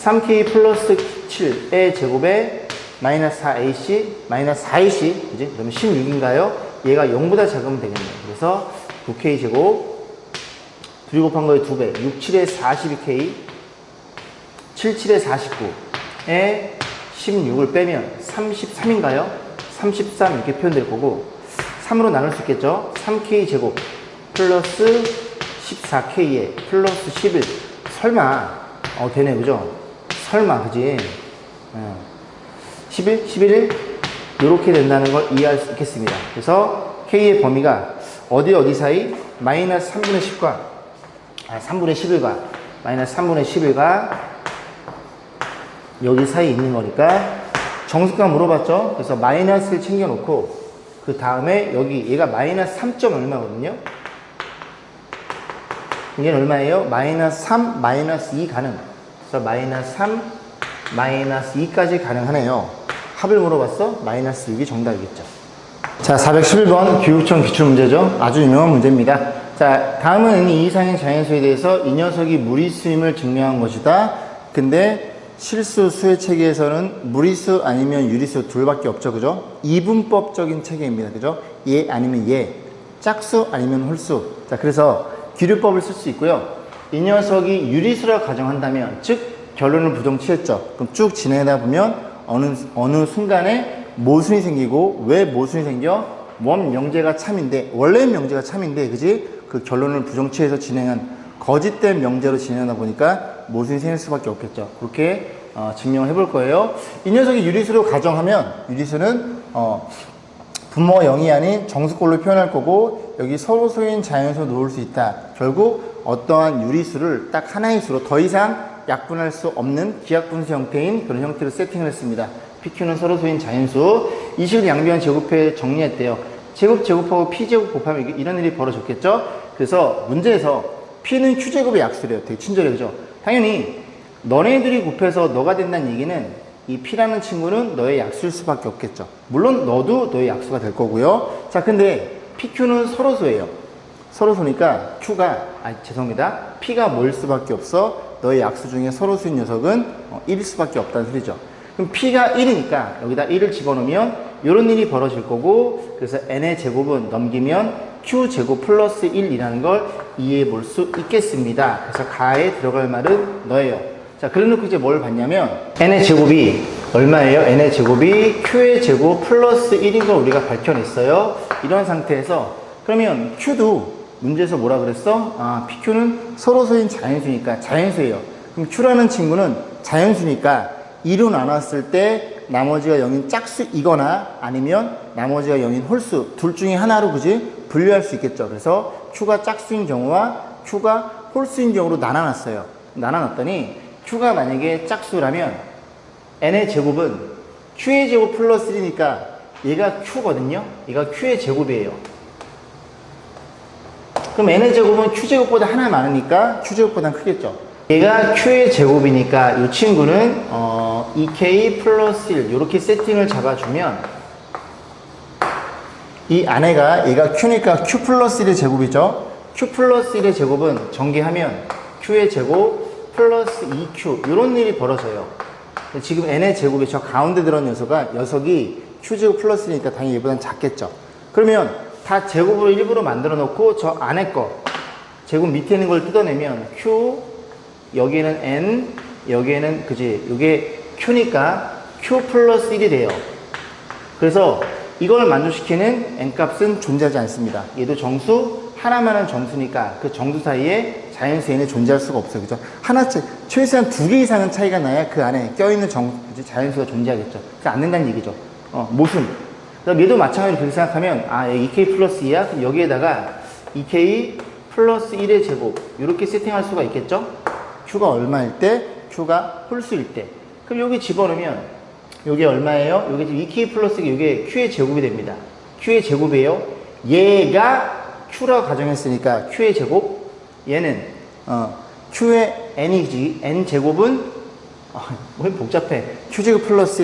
3K 플러스 7의 제곱에 마이너스 4AC, 마이너스 4AC, 그지? 그러면 16인가요? 얘가 0보다 작으면 되겠네요. 그래서 9K 제곱, 둘이 곱한 거에 2배, 6, 7에 42K, 7, 7에 49에 16을 빼면 33인가요? 33 이렇게 표현될 거고, 3으로 나눌 수 있겠죠? 3K 제곱 플러스 14K에 플러스 11. 설마, 되네, 그죠? 설마, 그지? 11, 11, 이렇게 된다는 걸 이해할 수 있겠습니다. 그래서 K의 범위가 어디 사이? 마이너스 3분의 10과, 3분의 11과, 마이너스 3분의 11과 여기 사이에 있는 거니까 정수값 물어봤죠? 그래서 마이너스를 챙겨놓고, 그 다음에 여기 얘가 마이너스 3점 얼마거든요? 얘는 얼마예요? 마이너스 3, 마이너스 2 가능. 그래서 마이너스 3, 마이너스 2까지 가능하네요. 합을 물어봤어? 마이너스 6이 정답이겠죠. 자, 411번 교육청 기출문제죠. 아주 유명한 문제입니다. 자, 다음은 이 이상의 자연수에 대해서 이 녀석이 무리수임을 증명한 것이다. 근데 실수 수의 체계에서는 무리수 아니면 유리수 둘밖에 없죠. 그죠? 이분법적인 체계입니다. 그죠? 얘 아니면 얘. 짝수 아니면 홀수. 자, 그래서 기류법을 쓸 수 있고요. 이 녀석이 유리수라 가정한다면, 즉 결론을 부정취했죠. 그럼 쭉 진행하다 보면 어느 순간에 모순이 생기고, 왜 모순이 생겨? 원 명제가 참인데, 원래는 명제가 참인데, 그지? 그 결론을 부정취해서 진행한 거짓된 명제로 진행하다 보니까 모순이 생길 수밖에 없겠죠. 그렇게 증명을 해볼 거예요. 이 녀석이 유리수로 가정하면, 유리수는 분모가 0이 아닌 정수꼴로 표현할 거고, 여기 서로 소인 자연수로 놓을 수 있다. 결국 어떠한 유리수를 딱 하나의 수로 더 이상 약분할 수 없는 기하분수 형태인 그런 형태로 세팅을 했습니다. PQ는 서로 소인 자연수. 이 식을 양변 제곱해 정리했대요. 제곱하고 P제곱 곱하면 이런 일이 벌어졌겠죠? 그래서 문제에서 P는 Q제곱의 약수래요. 되게 친절해, 그죠? 당연히 너네들이 곱해서 너가 된다는 얘기는 이 P라는 친구는 너의 약수일 수밖에 없겠죠. 물론 너도 너의 약수가 될 거고요. 자, 근데 PQ는 서로소예요. 서로소니까 죄송합니다. P가 뭐일 수밖에 없어? 너의 약수 중에 서로수인 녀석은 1일 수밖에 없다는 소리죠. 그럼 P가 1이니까 여기다 1을 집어넣으면 이런 일이 벌어질 거고, 그래서 N의 제곱은 넘기면 Q제곱 플러스 1이라는 걸 이해해 볼 수 있겠습니다. 그래서 가에 들어갈 말은 너예요. 자, 자, 그래 놓고 이제 뭘 봤냐면, n의 제곱이 얼마예요? n의 제곱이 q의 제곱 플러스 1인 걸 우리가 밝혀냈어요. 이런 상태에서, 그러면 q도 문제에서 뭐라 그랬어? 아, pq는 서로서인 자연수니까 자연수예요. 그럼 q라는 친구는 자연수니까 2로 나눴을 때 나머지가 0인 짝수이거나 아니면 나머지가 0인 홀수 둘 중에 하나로 그지? 분류할 수 있겠죠. 그래서 q가 짝수인 경우와 q가 홀수인 경우로 나눠놨어요. 나눠놨더니 q가 만약에 짝수라면 n의 제곱은 q의 제곱 플러스 1이니까 얘가 q거든요. 얘가 q의 제곱이에요. 그럼 n의 제곱은 q제곱보다 하나 많으니까 q제곱보다 크겠죠. 얘가 q의 제곱이니까 이 친구는 2k 플러스 1 이렇게 세팅을 잡아주면 이 안에가 얘가 q니까 q 플러스 1의 제곱이죠. q 플러스 1의 제곱은 전개하면 q의 제곱 플러스 2q 이런 일이 벌어져요. 지금 n의 제곱이 저 가운데 들어온 녀석이 q제곱 플러스 1이니까 당연히 얘보다는 작겠죠. 그러면 다 제곱으로 일부러 만들어 놓고 저 안에 거 제곱 밑에 있는 걸 뜯어내면 q 여기에는 n 여기에는 그지 이게 q니까 q 플러스 1이 돼요. 그래서 이걸 만족시키는 n값은 존재하지 않습니다. 얘도 정수 하나만은 정수니까 그 정수 사이에 자연수 n이 존재할 수가 없어요. 그죠? 하나씩 최소한 2개 이상은 차이가 나야 그 안에 껴있는 자연수가 존재하겠죠. 그래서 안 된다는 얘기죠. 모순. 그럼 얘도 마찬가지로 그렇게 생각하면 아, 여기 2k 플러스 2야? 그럼 여기에다가 2k 플러스 1의 제곱 이렇게 세팅할 수가 있겠죠? q가 얼마일 때? q가 홀수일 때. 그럼 여기 집어넣으면 이게 얼마예요? 이게 2k 플러스 이게 q의 제곱이 됩니다. q의 제곱이에요. 얘가 q라고 가정했으니까 q의 제곱. 얘는 q의 n이지. n 제곱은 왜 복잡해? q제곱 플러스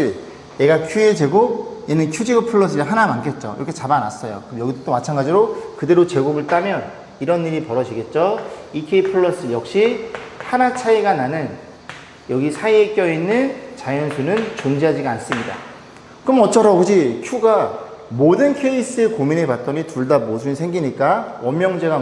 1. 얘가 q의 제곱. 얘는 q제곱 플러스 1 하나 많겠죠. 이렇게 잡아놨어요. 그럼 여기도 또 마찬가지로 그대로 제곱을 따면 이런 일이 벌어지겠죠. 2k 플러스 역시 하나 차이가 나는 여기 사이에 껴있는 자연수는 존재하지가 않습니다. 그럼 어쩌라고 그지? q가 모든 케이스에 고민해 봤더니 둘 다 모순이 생기니까 원명제가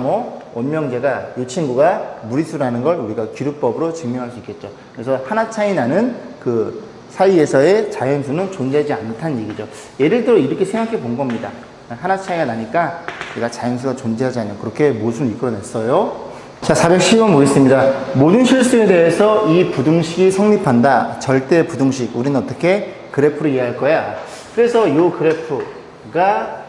원명제가 이 친구가 무리수라는 걸 우리가 기루법으로 증명할 수 있겠죠. 그래서 하나 차이 나는 그 사이에서의 자연수는 존재하지 않다는 얘기죠. 예를 들어 이렇게 생각해 본 겁니다. 하나 차이가 나니까 얘가 자연수가 존재하지 않아요. 그렇게 모순을 이끌어냈어요. 자, 412번 보겠습니다. 모든 실수에 대해서 이 부등식이 성립한다. 절대 부등식. 우리는 어떻게 그래프로 이해할 거야? 그래서 이 그래프가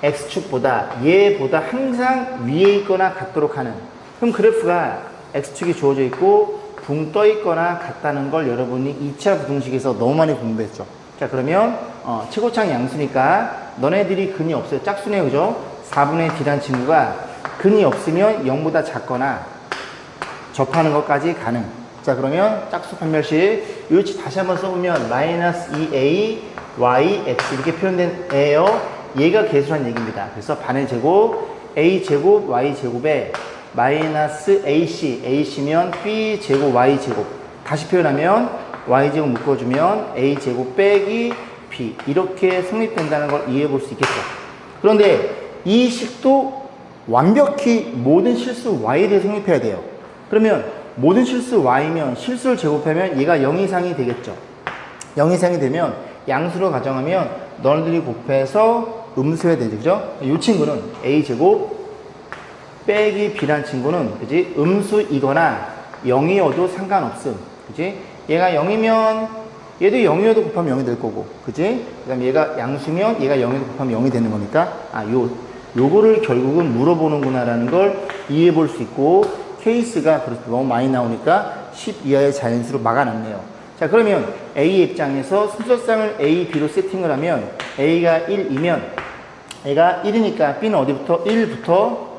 x축보다 얘보다 항상 위에 있거나 같도록 하는. 그럼 그래프가 x축이 주어져 있고 붕 떠 있거나 같다는 걸 여러분이 2차 부등식에서 너무 많이 공부했죠. 자, 그러면 최고창 양수니까 너네들이 근이 없어요. 짝수네요. 그죠? 4분의 d란 친구가 근이 없으면 0보다 작거나 접하는 것까지 가능. 자, 그러면 짝수 판별식 요치 다시 한번 써보면 마이너스 2a y x 이렇게 표현된 애예요. 얘가 계수란 얘기입니다. 그래서 반의 제곱 a 제곱 y 제곱에 마이너스 ac면 b 제곱 y 제곱 다시 표현하면 y 제곱 묶어주면 a 제곱 빼기 b 이렇게 성립된다는 걸 이해해 볼 수 있겠죠. 그런데 이 식도 완벽히 모든 실수 y에 대해 성립해야 돼요. 그러면 모든 실수 y면 실수를 제곱하면 얘가 0 이상이 되겠죠. 0 이상이 되면 양수로 가정하면 너희들이 곱해서 음수해야 되죠. 그죠? 이 친구는 a제곱 빼기 b란 친구는 그지? 음수이거나 0이어도 상관없음. 그지? 얘가 0이면 얘도 0이어도 곱하면 0이 될 거고. 그지? 그 다음에 얘가 양수면 얘가 0이어도 곱하면 0이 되는 거니까 요거를 결국은 물어보는구나 라는 걸 이해해 볼 수 있고 케이스가 그렇게 너무 많이 나오니까 10 이하의 자연수로 막아놨네요. 자, 그러면 A의 입장에서 순서쌍을 A, B로 세팅을 하면 A가 1이면 A가 1이니까 B는 어디부터? 1부터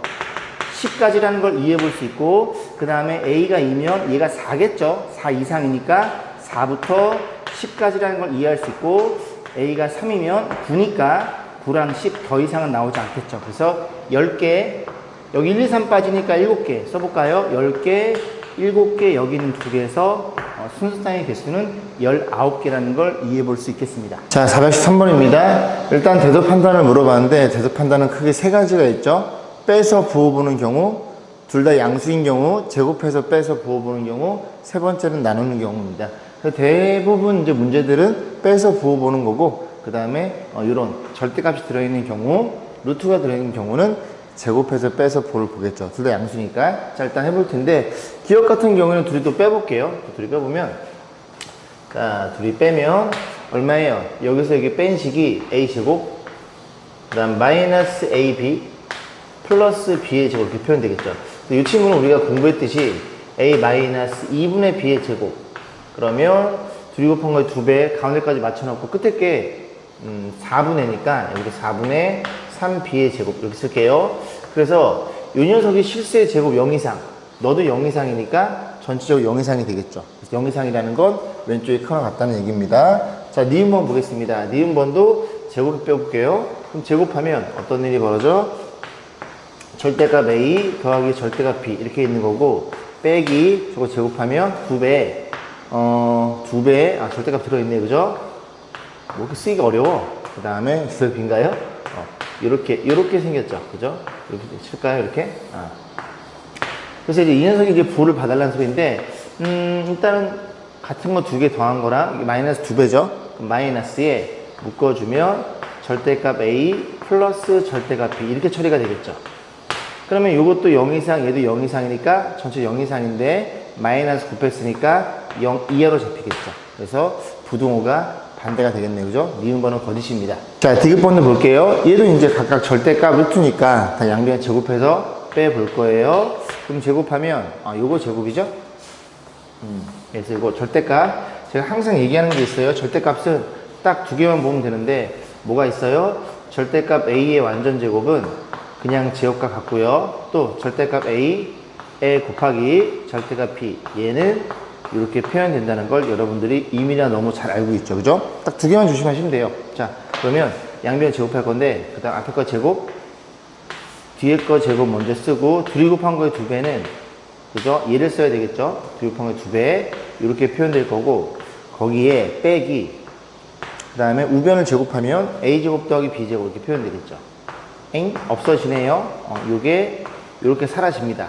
10까지라는 걸 이해해 볼 수 있고 그 다음에 A가 2면 얘가 4겠죠. 4 이상이니까 4부터 10까지라는 걸 이해할 수 있고 A가 3이면 9니까 9랑 10 더 이상은 나오지 않겠죠. 그래서 10개 여기 1, 2, 3 빠지니까 7개 써볼까요? 10개, 7개 여기는 2개에서 순서쌍의 개수는 19개라는 걸 이해해 볼 수 있겠습니다. 자, 413번입니다. 일단 대도 판단을 물어봤는데 대도 판단은 크게 세 가지가 있죠. 빼서 부호보는 경우, 둘 다 양수인 경우, 제곱해서 빼서 부어보는 경우, 세 번째는 나누는 경우입니다. 그래서 대부분 이제 문제들은 빼서 부어보는 거고, 그 다음에 이런 절대값이 들어있는 경우, 루트가 들어있는 경우는 제곱해서 빼서 부를 보겠죠. 둘 다 양수니까. 자, 일단 해볼 텐데, 기억 같은 경우는 둘이 또 빼볼게요. 둘이 빼보면, 자, 둘이 빼면 얼마예요? 여기서 여기 뺀 식이 a제곱, 그 다음 마이너스 ab 플러스 b의 제곱 이렇게 표현되겠죠. 이 친구는 우리가 공부했듯이 a 마이너스 2분의 b의 제곱, 그러면 둘이 곱한 거에 2배 가운데까지 맞춰놓고 끝에 게 4분의니까 여기도 4분의 3b의 제곱 이렇게 쓸게요. 그래서 이 녀석이 실수의 제곱 0 이상, 너도 0 이상이니까 전체적으로 0 이상이 되겠죠. 그래서 0 이상이라는 건 왼쪽에 크거나 같다는 얘기입니다. 자, 니은번 보겠습니다. 니은번도 제곱을 빼볼게요. 그럼 제곱하면 어떤 일이 벌어져? 절대값 a 더하기 절대값 b 이렇게 있는 거고, 빼기 저거 제곱하면 2배, 2배, 절대값 들어있네, 그죠? 뭐 이렇게 쓰기가 어려워. 그 다음에 b인가요? 이렇게 생겼죠, 그죠? 이렇게 칠까요, 이렇게? 그래서 이제 이 녀석이 이제 부호를 봐달라는 소리인데, 일단은 같은 거 2개 더한 거랑 이게 마이너스 2배죠? 그럼 마이너스에 묶어주면 절대값 a 플러스 절대값 b 이렇게 처리가 되겠죠. 그러면 이것도 0 이상, 얘도 0 이상이니까 전체 0 이상인데 마이너스 곱했으니까 0 이하로 잡히겠죠. 그래서 부등호가 반대가 되겠네요. 그죠? 니은번은 거짓입니다. 자, 디귿번을 볼게요. 얘도 이제 각각 절대값 루트니까 다 양변 제곱해서 빼볼 거예요. 그럼 제곱하면, 요거 제곱이죠? 그래서 이거 절대값, 제가 항상 얘기하는 게 있어요. 절대값은 딱 2개만 보면 되는데, 뭐가 있어요? 절대값 A의 완전 제곱은 그냥 제곱과 같고요. 또 절대값 A에 곱하기 절대값 B, 얘는 이렇게 표현된다는 걸 여러분들이 이미나 너무 잘 알고 있죠. 그죠? 딱 2개만 조심하시면 돼요. 자, 그러면 양변 제곱할 건데, 그 다음 앞에 거 제곱, 뒤에 거 제곱 먼저 쓰고, 둘이 곱한 거의 2배는, 그죠? 얘를 써야 되겠죠? 둘이 곱한 거의 2배, 이렇게 표현될 거고, 거기에 빼기, 그 다음에 우변을 제곱하면 a제곱 더하기 b제곱 이렇게 표현되겠죠. 없어지네요. 요게 이렇게 사라집니다.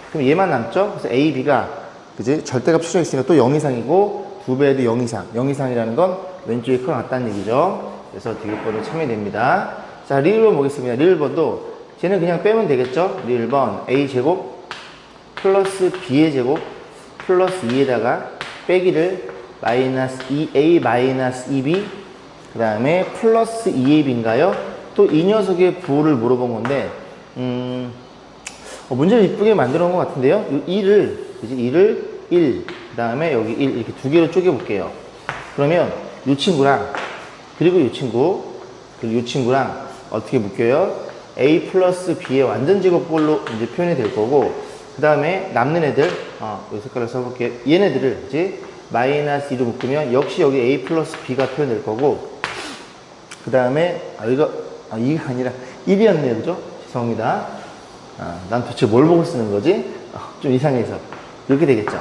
그럼 얘만 남죠? 그래서 a, b가 그지? 절대값 추정 있으니까 또 0 이상이고 2배에도 0 이상. 0 이상이라는 건 왼쪽에 크가 같다는 얘기죠. 그래서 디귿번으로 참여됩니다. 자, 리을번 보겠습니다. 리을번도 쟤는 그냥 빼면 되겠죠? 리을번 a제곱 플러스 b의 제곱 플러스 2에다가 빼기를 마이너스 2a 마이너스 2b 그 다음에 플러스 2ab인가요? 또 이 녀석의 부호를 물어본 건데 문제를 이쁘게 만들어 놓은 것 같은데요. 이 2를 그지? 2를 1, 그 다음에 여기 1 이렇게 2개로 쪼개 볼게요. 그러면 이 친구랑 그리고 이 친구 그리고 이 친구랑 어떻게 묶여요? a 플러스 b의 완전 제곱꼴로 이제 표현이 될 거고, 그 다음에 남는 애들 이 색깔을 써볼게요. 얘네들을 이제 마이너스 2로 묶으면 역시 여기 a 플러스 b가 표현될 거고, 그 다음에 이거 아니라 1이었네요. 그죠? 죄송합니다. 난 도대체 뭘 보고 쓰는 거지? 좀 이상해서 이렇게 되겠죠.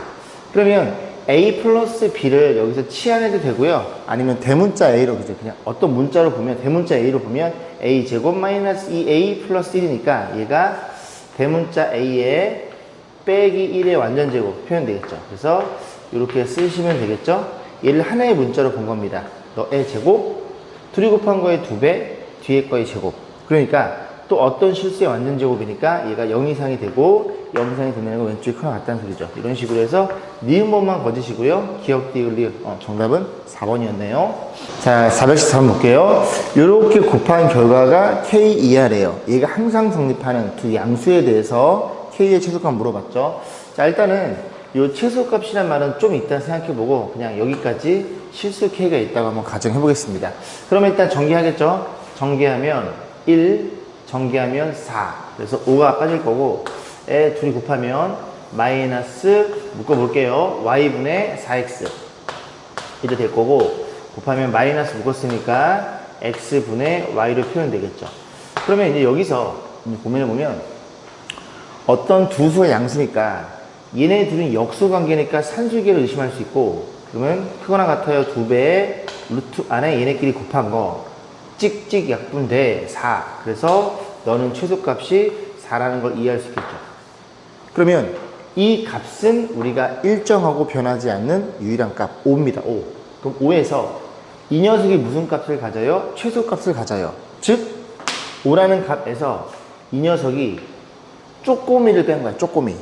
그러면 a 플러스 b를 여기서 치환해도 되고요, 아니면 대문자 a로 그냥 어떤 문자로 보면 대문자 a로 보면 a 제곱 마이너스 2a 플러스 1이니까 얘가 대문자 a에 빼기 1의 완전 제곱 표현되겠죠. 그래서 이렇게 쓰시면 되겠죠. 얘를 하나의 문자로 본 겁니다. 너의 제곱, 둘이 곱한 거의 2배, 뒤에 거의 제곱. 그러니까 또 어떤 실수의 완전 제곱이니까 얘가 0 이상이 되고 0 이상이 되면 왼쪽이 크나 같다는 소리죠. 이런 식으로 해서 니은번만 거짓이고요. 기억, 디귿, 리을. 정답은 4번이었네요. 자, 414번 볼게요. 이렇게 곱한 결과가 K 이하래요. 얘가 항상 성립하는 두 양수에 대해서 K의 최소값 물어봤죠. 자, 일단은 이 최소값이란 말은 좀 이따 생각해보고 그냥 여기까지 실수 K가 있다고 한번 가정해 보겠습니다. 그러면 일단 전개하겠죠. 전개하면 1, 전개하면 4. 그래서 5가 빠질 거고, 둘이 곱하면 마이너스 묶어볼게요. y분의 4x 이렇게 될 거고, 곱하면 마이너스 묶었으니까 x분의 y로 표현되겠죠. 그러면 이제 여기서 고민해 보면 어떤 두 수의 양수니까 얘네 둘은 역수 관계니까 산술계를 의심할 수 있고, 그러면 크거나 같아요 2배의 루트 안에 얘네끼리 곱한 거 찍찍 약분돼 4. 그래서 너는 최소값이 4라는 걸 이해할 수 있겠죠. 그러면 이 값은 우리가 일정하고 변하지 않는 유일한 값 5입니다. 5. 그럼 5에서 이 녀석이 무슨 값을 가져요? 최소값을 가져요. 즉 5라는 값에서 이 녀석이 쪼꼬미를 뺀 거야. 쪼꼬미.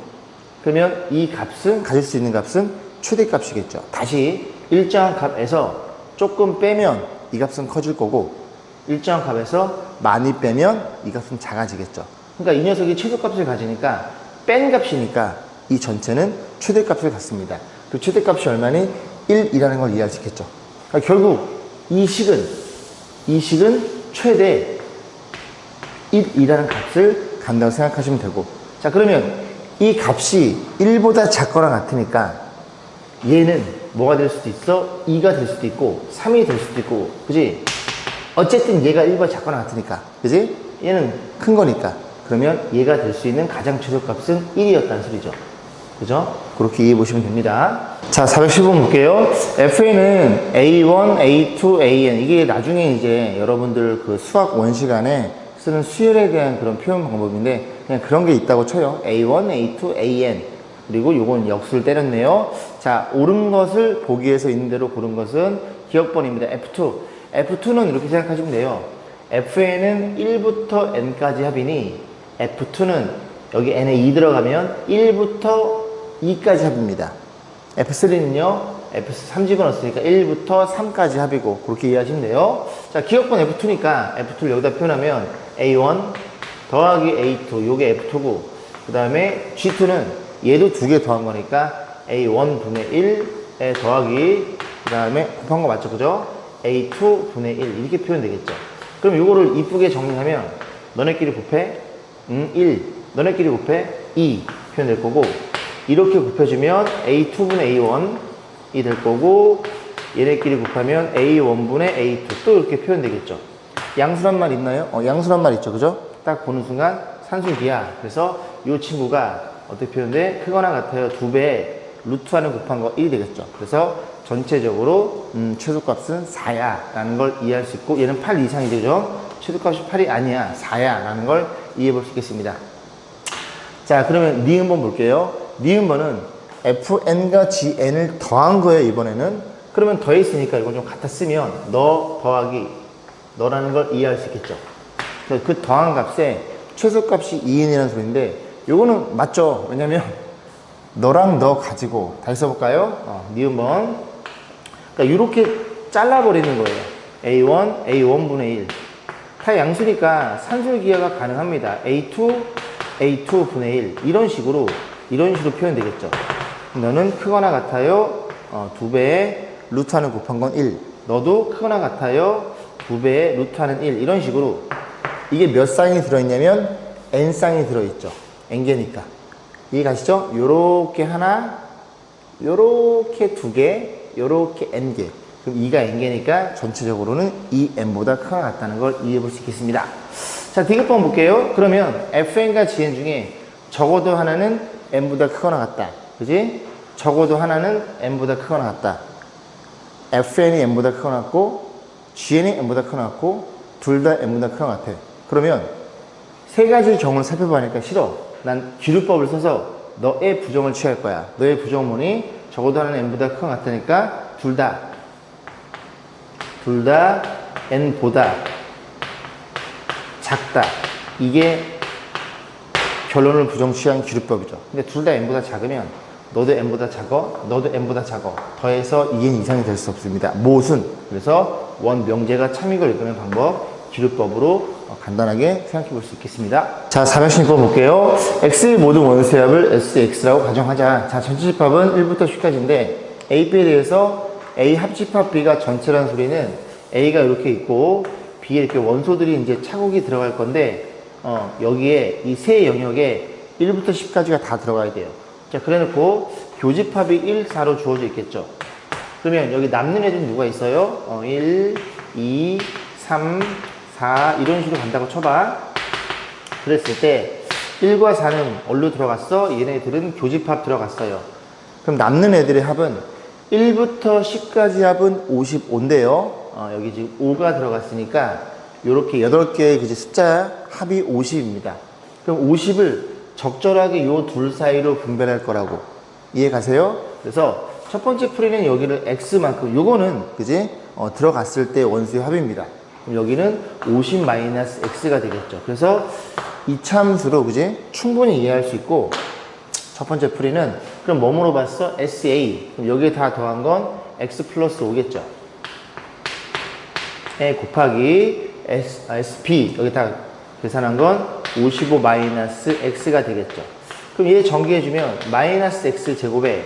그러면 이 값은 가질 수 있는 값은 최대값이겠죠. 다시 일정한 값에서 조금 빼면 이 값은 커질 거고 일정한 값에서 많이 빼면 이 값은 작아지겠죠. 그러니까 이 녀석이 최소값을 가지니까 뺀 값이니까 이 전체는 최대값을 갖습니다. 그 최대값이 얼마니? 1이라는 걸 이해할 수 있겠죠. 그러니까 결국 이 식은 최대 1이라는 값을 간다고 생각하시면 되고, 자 그러면 이 값이 1보다 작거나 같으니까 얘는 뭐가 될 수도 있어? 2가 될 수도 있고 3이 될 수도 있고, 그지? 어쨌든 얘가 1보다 작거나 같으니까, 그지? 얘는 큰 거니까 그러면 얘가 될 수 있는 가장 최소값은 1이었다는 소리죠. 그죠? 그렇게 이해해 보시면 됩니다. 자, 410번 볼게요. FN은 A1, A2, AN. 이게 나중에 이제 여러분들 그 수학 원시간에 쓰는 수열에 대한 그런 표현 방법인데, 그냥 그런 게 있다고 쳐요. A1, A2, AN. 그리고 요건 역수를 때렸네요. 자, 옳은 것을 보기에서 있는 대로 고른 것은 기억번입니다. F2. F2는 이렇게 생각하시면 돼요. FN은 1부터 N까지 합이니 F2는 여기 N에 2 들어가면 1부터 2까지 합입니다. F3는요, F3 집어넣었으니까 1부터 3까지 합이고, 그렇게 이해하시면 돼요. 자, 기억번 F2니까 F2를 여기다 표현하면 A1 더하기 A2, 요게 F2고, 그 다음에 G2는 얘도 2개 더한 거니까 A1 분의 1에 더하기, 그 다음에 곱한 거 맞죠? 그죠? A2 분의 1 이렇게 표현되겠죠. 그럼 요거를 이쁘게 정리하면 너네끼리 곱해 1, 너네끼리 곱해 2 표현될 거고, 이렇게 곱해주면 A2분의 A1이 될 거고, 얘네끼리 곱하면 A1분의 A2 또 이렇게 표현되겠죠. 양수란 말 있나요? 양수란 말 있죠. 그죠? 딱 보는 순간 산술기야. 그래서 이 친구가 어떻게 표현돼? 크거나 같아요. 2배에 루트 안에 곱한 거 1이 되겠죠. 그래서 전체적으로 최소값은 4야 라는 걸 이해할 수 있고, 얘는 8 이상이 되죠. 최소값이 8이 아니야 4야 라는 걸 이해해 볼 수 있겠습니다. 자, 그러면 니은번 볼게요. 니은번은 FN과 GN을 더한 거예요. 이번에는. 그러면 더했으니까 이건 좀 갖다 쓰면 너 더하기 너라는 걸 이해할 수 있겠죠. 그래서 그 더한 값에 최소값이 2n이라는 소리인데, 요거는 맞죠. 왜냐면 너랑 너 가지고 다시 써볼까요? 니은번. 그러니까 이렇게 잘라버리는 거예요. A1, A1분의 1. 다 양수니까 산술기하가 가능합니다. A2, A2분의 1. 이런 식으로 표현되겠죠. 너는 크거나 같아요. 2배에 루트하는 곱한 건 1. 너도 크거나 같아요. 2배에 루트하는 1. 이런 식으로. 이게 몇 쌍이 들어있냐면 N쌍이 들어있죠. N개니까. 이해 가시죠? 요렇게 하나, 요렇게 2개, 요렇게 N개. 그럼 2가 N개니까 전체적으로는 2N보다 크거나 같다는 걸 이해해 볼 수 있겠습니다. 자, 디귿번 볼게요. 그러면 FN과 GN 중에 적어도 하나는 N보다 크거나 같다. 그지? 적어도 하나는 N보다 크거나 같다. FN이 N보다 크거나 같고, GN이 N보다 크거나 같고, 둘 다 N보다 크거나 같아. 그러면 세 가지 경우를 살펴보니까 싫어. 난 기류법을 써서 너의 부정을 취할 거야. 너의 부정은 뭐니? 적어도 하나는 N보다 크거나 같으니까 둘 다 N보다 작다. 이게 결론을 부정 취한 기류법이죠. 근데 둘 다 N보다 작으면 너도 N보다 작어, 너도 N보다 작어. 더해서 2N 이상이 될 수 없습니다. 모순. 그래서 원 명제가 참익을 읽는 방법, 기류법으로 간단하게 생각해 볼 수 있겠습니다. 자, 416번 볼게요. X의 모든 원수의 합을 SX라고 가정하자. 자, 전체 집합은 1부터 10까지인데 A, B에 대해서 A 합집합 B가 전체라는 소리는 A가 이렇게 있고 B에 이렇게 원소들이 이제 차곡이 들어갈 건데, 여기에 이 세 영역에 1부터 10까지가 다 들어가야 돼요. 자, 그래 놓고 교집합이 1, 4로 주어져 있겠죠. 그러면 여기 남는 애들은 누가 있어요? 1, 2, 3, 4 이런 식으로 간다고 쳐봐. 그랬을 때 1과 4는 어디로 들어갔어? 얘네들은 교집합 들어갔어요. 그럼 남는 애들의 합은 1부터 10까지 합은 55인데요. 여기 지금 5가 들어갔으니까 이렇게 8개의 숫자 합이 50입니다. 그럼 50을 적절하게 요 둘 사이로 분배할 거라고. 이해 가세요? 그래서 첫 번째 풀이는 여기를 x만큼, 요거는, 그지? 들어갔을 때 원수의 합입니다. 그럼 여기는 50-x가 되겠죠. 그래서 이 참수로, 그지? 충분히 이해할 수 있고, 첫 번째 풀이는, 그럼 뭐 물어봤어? SA. 그럼 여기에 다 더한 건 x 플러스 5겠죠. 에 곱하기 SP. 여기 다 계산한 건 55-x가 되겠죠. 그럼 얘 전개해주면 마이너스 x 제곱에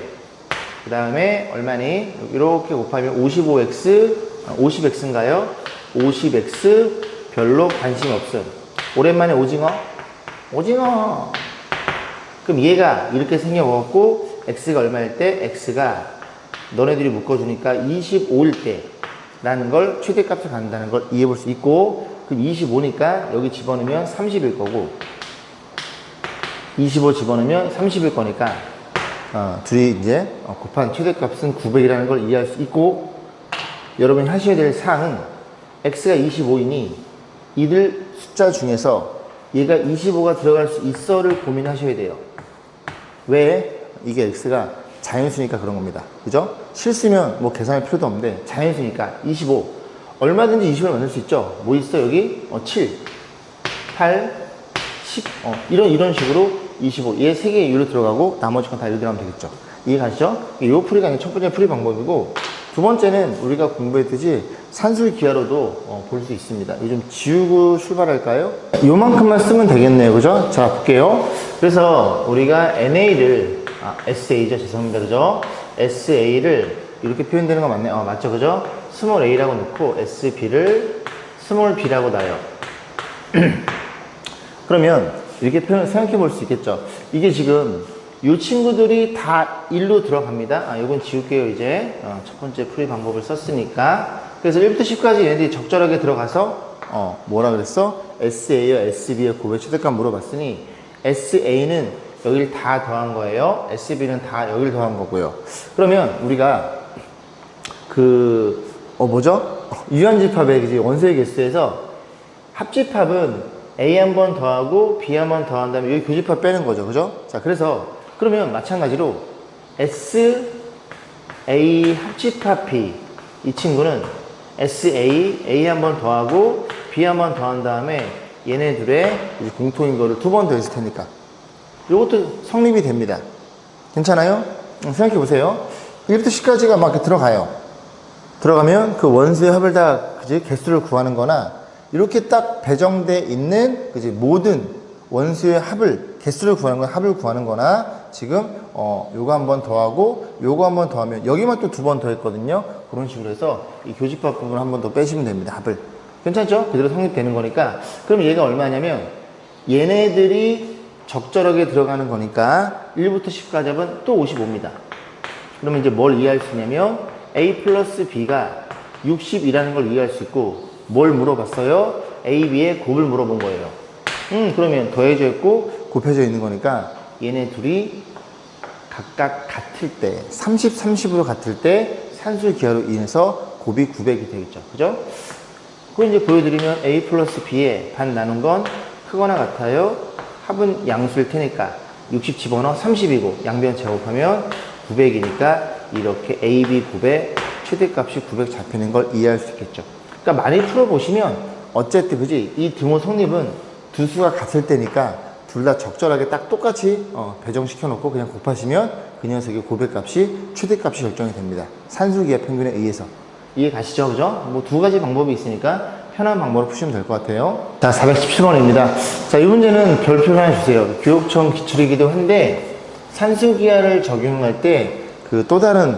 그 다음에 얼마니? 이렇게 곱하면 50x인가요? 50x 별로 관심 없음. 오랜만에 오징어? 그럼 얘가 이렇게 생겨갖고 x가 얼마일 때? x가 너네들이 묶어주니까 25일 때 라는 걸 최대값을 갖는다는 걸 이해해 볼 수 있고, 그럼 25니까 여기 집어넣으면 30일 거고 25 집어넣으면 30일 거니까 둘이 이제 곱한 최대값은 900이라는 걸 이해할 수 있고, 여러분이 하셔야 될 사항은 x가 25이니 이들 숫자 중에서 얘가 25가 들어갈 수 있어를 고민하셔야 돼요. 왜? 이게 x가 자연수니까 그런 겁니다. 그죠? 실수면 뭐 계산할 필요도 없는데 자연수니까 25. 얼마든지 20을 만들 수 있죠. 뭐 있어 여기? 7, 8, 10 이런 식으로 25. 얘 3개의 유로 들어가고 나머지 건 다 이로 들어가면 되겠죠. 이해 가시죠? 이 풀이가 첫 번째 풀이 방법이고, 두 번째는 우리가 공부했듯이 산술 기하로도 볼 수 있습니다. 이거 좀 지우고 출발할까요? 요만큼만 쓰면 되겠네요. 그죠? 자, 볼게요. 그래서 우리가 NA를 SA죠. 죄송합니다. 그죠? SA를 이렇게 표현되는 거 맞네요. 맞죠? 그죠? 스몰 a라고 넣고 SB를 스몰 b라고 놔요. 그러면 이렇게 생각해 볼 수 있겠죠. 이게 지금 이 친구들이 다 1로 들어갑니다. 이건 지울게요. 이제 첫 번째 풀이 방법을 썼으니까. 그래서 1부터 10까지 얘네들이 적절하게 들어가서 뭐라 그랬어? SA와 SB의 곱의 최대값 물어봤으니 SA는 여기를 다 더한 거예요. SB는 다 여기를 더한 거고요. 그러면 우리가 유한집합의 원소의 개수에서 합집합은 A 한 번 더하고 B 한 번 더한 다음에 여기 교집합 빼는 거죠. 그죠? 자, 그러면 마찬가지로 SA 합집합 B, 이 친구는 SA, A 한 번 더하고 B 한 번 더한 다음에 얘네 둘의 공통인 거를 두 번 더했을 테니까 이것도 성립이 됩니다. 괜찮아요? 생각해 보세요. 1부터 10까지가 막 이렇게 들어가요. 들어가면 그 원수의 합을 다 개수를 구하는 거나, 이렇게 딱 배정돼 있는 모든 원수의 합을, 개수를 구하는 거나 합을 구하는 거나, 지금 요거 한 번 더하고 요거 한 번 더하면 여기만 또 두 번 더했거든요. 그런 식으로 해서 이 교집합 부분 한 번 더 빼시면 됩니다. 합을. 괜찮죠? 그대로 성립되는 거니까. 그럼 얘가 얼마냐면 얘네들이 적절하게 들어가는 거니까 1부터 10까지 합은 또 55입니다. 그러면 이제 뭘 이해할 수 있냐면 A 플러스 B가 60이라는 걸 이해할 수 있고, 뭘 물어봤어요? A, B의 곱을 물어본 거예요. 그러면 더해져 있고 곱해져 있는 거니까 얘네 둘이 각각 같을 때, 30, 30으로 같을 때 산술 기하로 인해서 곱이 900이 되겠죠. 그죠? 그걸 이제 보여드리면 A 플러스 B의 반 나눈 건 크거나 같아요. 합은 양수일 테니까 60 집어넣어 30이고 양변 제곱하면 900이니까 이렇게 A, B 곱의 최대값이 900 잡히는 걸 이해할 수 있겠죠. 그러니까 많이 풀어보시면 어쨌든 그지? 이 등호 성립은 두 수가 같을 때니까 둘 다 적절하게 딱 똑같이 배정시켜 놓고 그냥 곱하시면 그 녀석의 고백값이 최대값이 결정이 됩니다. 산술기하 평균에 의해서. 이해 가시죠? 그죠? 뭐 두 가지 방법이 있으니까 편한 방법으로 푸시면 될 것 같아요. 자, 417번입니다. 자, 이 문제는 별표 하나 주세요. 교육청 기출이기도 한데 산술기하를 적용할 때 그 또 다른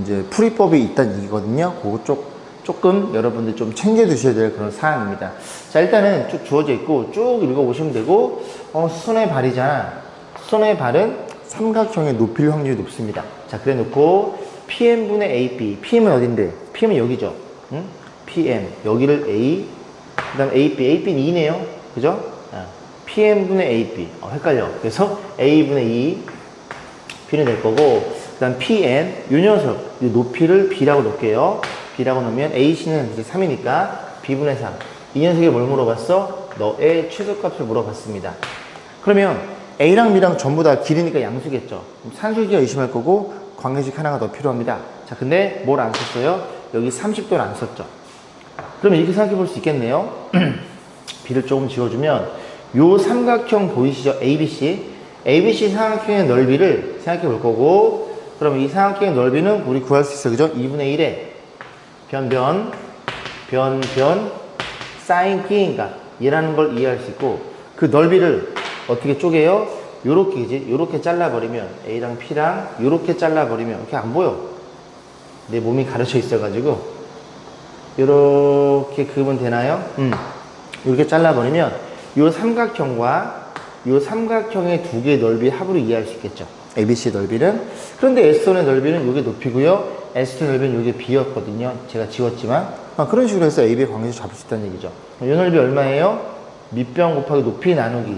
이제 풀이법이 있다는 얘기거든요. 그거 조금 여러분들 좀 챙겨 두셔야 될 그런 사항입니다. 자, 일단은 쭉 주어져 있고 쭉 읽어보시면 되고, 수선의 발이잖아. 수선의 발은 삼각형의 높일 확률이 높습니다. 자, 그래 놓고 PM분의 AB. PM은 어딘데? PM은 여기죠. 응? PM. 여기를 A. 그 다음 AB. AB는 2네요. 그죠? PM분의 AB. 헷갈려. 그래서 A분의 2. B는 될 거고, 그 다음 PN. 요 녀석. 이 높이를 B라고 놓을게요. B라고 놓으면 AC는 이제 3이니까 B분의 3. 이 녀석이 뭘 물어봤어? 너의 최소값을 물어봤습니다. 그러면 A랑 B랑 전부 다 길이니까 양수겠죠. 그럼 산술기가 의심할 거고 관계식 하나가 더 필요합니다. 자, 근데 뭘 안 썼어요? 여기 30도를 안 썼죠. 그러면 이렇게 생각해 볼 수 있겠네요. B를 조금 지워주면 요 삼각형 보이시죠? ABC. ABC 삼각형의 넓이를 생각해 볼 거고, 그럼 이 삼각형의 넓이는 우리 구할 수 있어요. 그죠? 2분의 1에 변, 사인 B인가 얘라는 걸 이해할 수 있고, 그 넓이를 어떻게 쪼개요? 요렇게, 그지? 요렇게 잘라버리면 A랑 P랑 요렇게 잘라버리면 이렇게 안 보여. 내 몸이 가려져 있어가지고 요렇게 그으면 되나요? 이렇게 잘라버리면 요 삼각형과 요 삼각형의 두 개의 넓이 합으로 이해할 수 있겠죠. ABC 넓이는. 그런데 S선의 넓이는 요게 높이고요. S선의 넓이는 요게 B였거든요. 제가 지웠지만. 그런 식으로 해서 AB의 관계식 잡을 수 있다는 얘기죠. 요 넓이 얼마예요? 밑변 곱하기 높이 나누기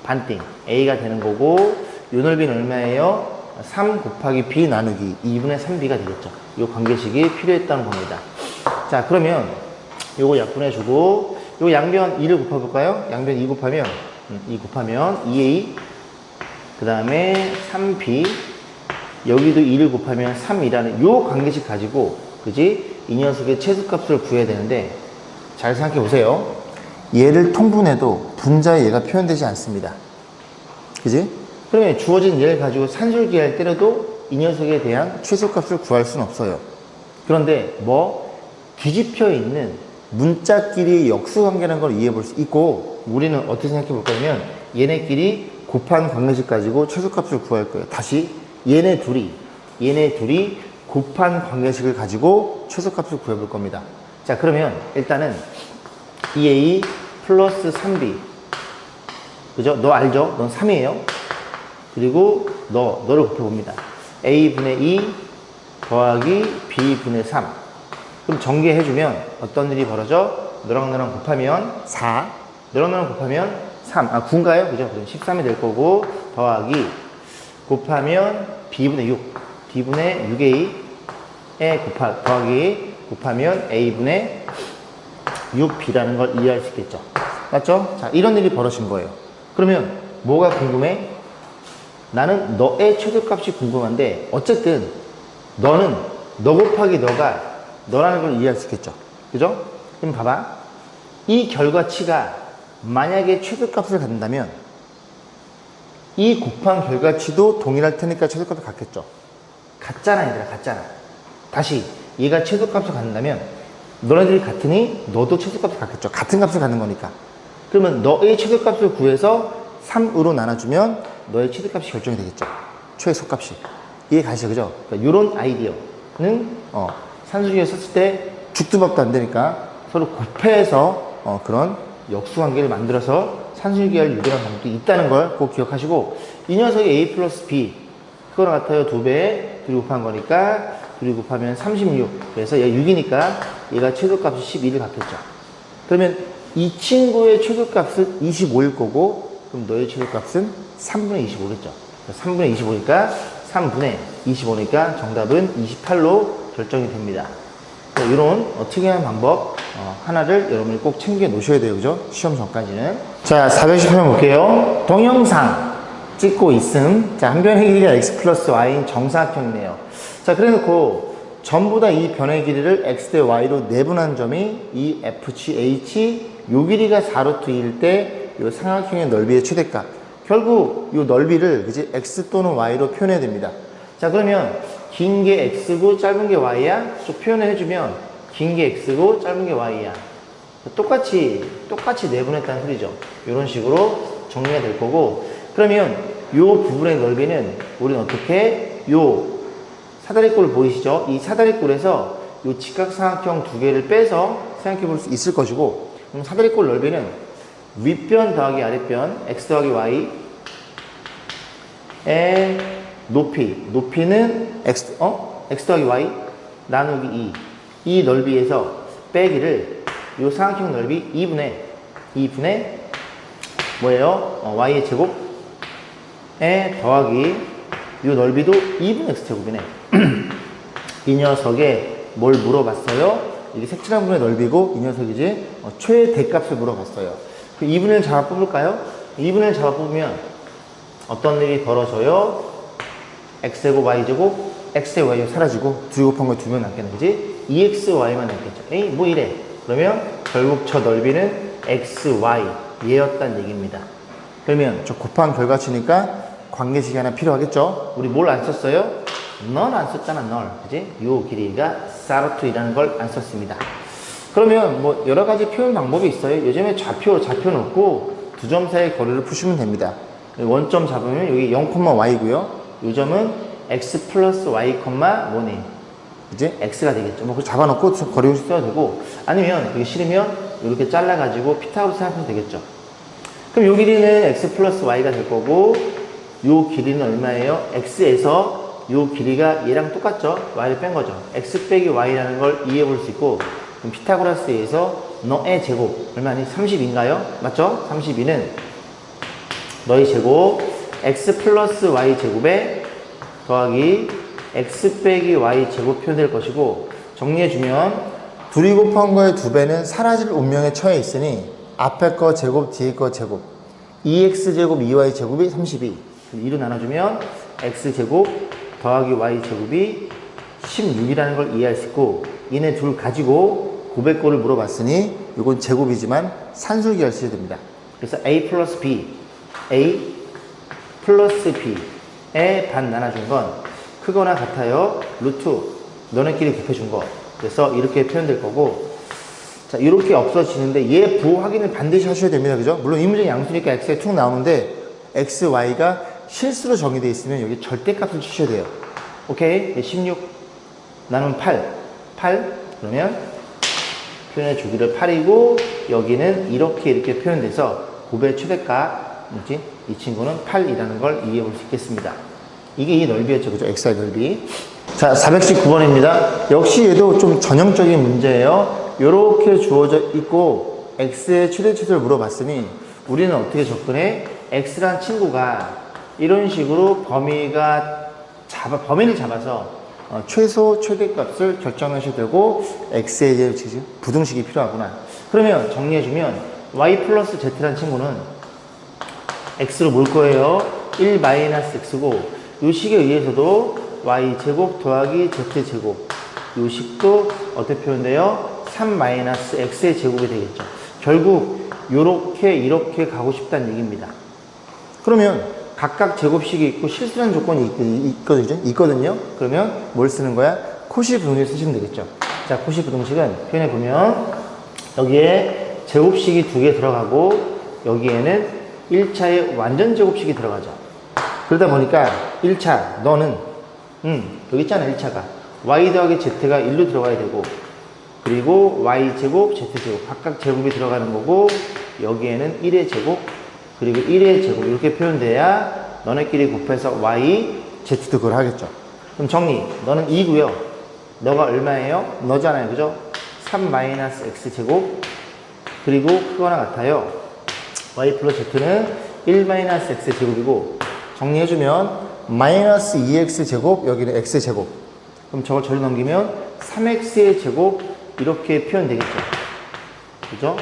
반띵 A가 되는 거고, 요 넓이는 얼마예요? 3 곱하기 B 나누기 2분의 3B가 되겠죠. 요 관계식이 필요했다는 겁니다. 자, 그러면 요거 약분해주고, 요 양변 2를 곱해볼까요? 양변 2 곱하면 2A, 그 다음에 3B, 여기도 2를 곱하면 3이라는 요 관계식 가지고, 그지? 이 녀석의 최소값을 구해야 되는데, 잘 생각해 보세요. 얘를 통분해도 분자에 얘가 표현되지 않습니다. 그지? 그러면 주어진 얘를 가지고 산술기 할 때라도 이 녀석에 대한 최소값을 구할 수는 없어요. 그런데 뒤집혀 있는 문자끼리 역수관계라는 걸 이해해 볼 수 있고, 우리는 어떻게 생각해 볼 거냐면 얘네끼리 곱한 관계식 가지고 최소값을 구할 거예요. 다시 얘네 둘이 곱한 관계식을 가지고 최소값을 구해 볼 겁니다. 자, 그러면 일단은 2A 플러스 3B, 그죠? 너 알죠? 넌 3이에요. 그리고 너를 곱해봅니다. A분의 2 더하기 B분의 3. 그럼 전개해주면 어떤 일이 벌어져? 너랑 나랑 곱하면 4, 너랑 나랑 곱하면 3. 9인가요? 그죠? 그럼 13이 될 거고, 더하기 곱하면 B분의 6, D분의 6A에 더하기 곱하면 A분의 6B라는 걸 이해할 수 있겠죠. 맞죠? 자, 이런 일이 벌어진 거예요. 그러면 뭐가 궁금해? 나는 너의 최소값이 궁금한데, 어쨌든 너는 너 곱하기 너가 너라는 걸 이해할 수 있겠죠. 그죠? 그럼 봐봐. 이 결과치가 만약에 최소값을 갖는다면 이 곱한 결과치도 동일할 테니까 최소값을 갖겠죠. 같잖아, 얘들아. 같잖아. 다시 얘가 최소값을 갖는다면 너네들이 같으니 너도 최소값을 갖겠죠. 같은 값을 갖는 거니까. 그러면 너의 최소값을 구해서 3으로 나눠주면 너의 최소값이 결정이 되겠죠. 최소값이. 이해 가시죠? 그죠? 그러니까 이런 아이디어는 산술기에 썼을 때 죽도 밥도 안 되니까 서로 곱해서 그런 역수관계를 만들어서 산술기 할 유리한 방법도 있다는 걸 꼭 기억하시고, 이 녀석이 A 플러스 B 그거랑 같아요. 2배에 둘이 곱한 거니까 둘이 곱하면 36. 그래서 얘 6이니까 얘가 최소값이 12를 갖겠죠. 그러면 이 친구의 최소값은 25일 거고, 그럼 너의 최소값은 3분의 25겠죠. 3분의 25니까 3분의 25니까 정답은 28로 결정이 됩니다. 이런 특이한 방법 하나를 여러분이 꼭 챙겨 놓으셔야 돼요. 그죠? 시험 전까지는. 자, 410편 볼게요. 동영상 찍고 있음. 자, 한 변의 길이가 x 플러스 y인 정사각형이네요. 자, 그래 놓고 전부 다 이 변의 길이를 x 대 y로 내분한 점이 이 FGH 요 길이가 4루트 2일 때 이 삼각형의 넓이의 최대값. 결국 이 넓이를 그지 x 또는 y로 표현해야 됩니다. 자, 그러면 긴 게 x고 짧은 게 y야? 쭉 표현을 해주면 긴 게 x고 짧은 게 y야. 똑같이 내분했다는 소리죠. 이런 식으로 정리가 될 거고, 그러면 이 부분의 넓이는 우리는 어떻게 요 사다리꼴 보이시죠? 이 사다리꼴에서 이 직각삼각형 두 개를 빼서 생각해 볼 수 있을 것이고, 그럼 사다리꼴 넓이는 윗변 더하기 아랫변 x 더하기 y의 높이는 x 더하기 y 나누기 2. 이 넓이에서 빼기를 이 삼각형 넓이 2분의 뭐예요? y의 제곱에 더하기 이 넓이도 2분의 x제곱이네. 이 녀석에 뭘 물어봤어요? 이게 색칠한 분의 넓이고, 이 녀석이지 최대값을 물어봤어요. 그 2분의 1 잡아 뽑을까요? 2분의 1 잡아 뽑으면 어떤 일이 벌어져요? x제곱 y제곱 x의 y가 사라지고 둘이 곱한 거 두면 남겠는지 2xy만 남겠죠. 에이 뭐 이래. 그러면 결국 저 넓이는 xy 얘였단 얘기입니다. 그러면 저 곱한 결과치니까 관계식이 하나 필요하겠죠. 우리 뭘 안 썼어요? 널 안 썼잖아. 널. 그지? 요 길이가 사르투이라는 걸 안 썼습니다. 그러면 뭐 여러 가지 표현 방법이 있어요. 요즘에 좌표 놓고 두 점 사이의 거리를 푸시면 됩니다. 원점 잡으면 여기 0,y고요. 요 점은 x 플러스 y, 뭐네. 이제 x가 되겠죠. 뭐 그 잡아놓고 거리공식 써도 되고, 아니면 이게 싫으면 이렇게 잘라가지고 피타고라스 생각하면 되겠죠. 그럼 요 길이는 x 플러스 y가 될 거고, 요 길이는 얼마예요? x에서 요 길이가 얘랑 똑같죠? y를 뺀 거죠. x 빼기 y라는 걸 이해해 볼 수 있고, 그럼 피타고라스에 의해서 너의 제곱 얼마니? 32인가요? 맞죠? 32는 너의 제곱 x 플러스 y 제곱에 더하기 x 빼기 y 제곱 표현될 것이고, 정리해주면 둘이 곱한 거의 2배는 사라질 운명에 처해 있으니 앞에 거 제곱 뒤에 거 제곱 2x제곱 2y 제곱이 32. 2로 나눠주면 x제곱 더하기 y 제곱이 16이라는 걸 이해할 수 있고, 얘네 둘 가지고 고백고를 물어봤으니 이건 제곱이지만 산술기를 쓰셔야 됩니다. 그래서 a 플러스 b, a 플러스 b에 반 나눠준 건 크거나 같아요. 루트 너네끼리 곱해준 거. 그래서 이렇게 표현될 거고, 자 이렇게 없어지는데 얘 부호 확인을 반드시 하셔야 됩니다. 그죠? 물론 이 문제 양수니까 x가 툭 나오는데 x, y가 실수로 정의되어 있으면 여기 절대값을 치셔야 돼요. 오케이? 16 나누면 8 그러면 표현의 주기를 8이고 여기는 이렇게 표현돼서 곱의 최대값 뭐지? 이 친구는 8이라는 걸 이해해 볼 수 있겠습니다. 이게 이 넓이였죠. 그죠? x의 넓이. 자, 419번입니다. 역시 얘도 좀 전형적인 문제예요. 이렇게 주어져 있고 x의 최대치수를 물어봤으니 우리는 어떻게 접근해? x란 친구가 이런 식으로 범위를 잡아서 최소 최대값을 결정하셔야 되고 x에 대해 부등식이 필요하구나. 그러면 정리해주면 y 플러스 z란 친구는 x로 몰 거예요. 1 마이너스 x고 이 식에 의해서도 y제곱 더하기 z제곱 이 식도 어떻게 표현돼요? 3 마이너스 x의 제곱이 되겠죠. 결국 이렇게 가고 싶다는 얘기입니다. 그러면 각각 제곱식이 있고 실수라는 조건이 있거든요. 그러면 뭘 쓰는 거야? 코시 부등식 쓰시면 되겠죠. 자, 코시 부등식은 표현해보면 여기에 제곱식이 2개 들어가고 여기에는 1차에 완전 제곱식이 들어가죠. 그러다 보니까 1차 너는 여기 있잖아. 1차가 y 더하기 z가 1로 들어가야 되고, 그리고 y제곱 z제곱 각각 제곱이 들어가는 거고, 여기에는 1의 제곱 그리고 1의 제곱 이렇게 표현돼야 너네끼리 곱해서 y, z도 그걸 하겠죠. 그럼 정리. 너는 2고요. 너가 얼마예요? 너잖아요. 그죠? 3 마이너스 x제곱 그리고 크거나 같아요. y 플러스 z는 1 마이너스 x제곱이고, 정리해주면 마이너스 2x제곱 여기는 x제곱. 그럼 저걸 절로 넘기면 3x의 제곱 이렇게 표현되겠죠. 그죠?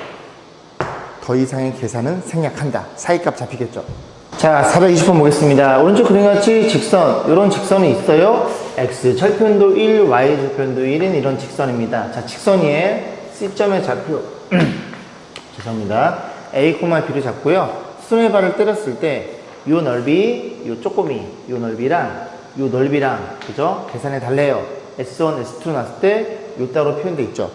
더 이상의 계산은 생략한다. 사이값 잡히겠죠. 자, 420번 보겠습니다. 오른쪽 그림같이 직선, 이런 직선이 있어요. x 절편도 1, y 절편도 1인 이런 직선입니다. 자, 직선 위에 C점의 좌표 죄송합니다. A, B를 잡고요. 수선의 발을 때렸을 때 이 넓이, 이 쪼꼬미, 이 넓이랑 그죠? 계산해 달래요. S1, S2 났을 때 요 따로 표현돼 있죠.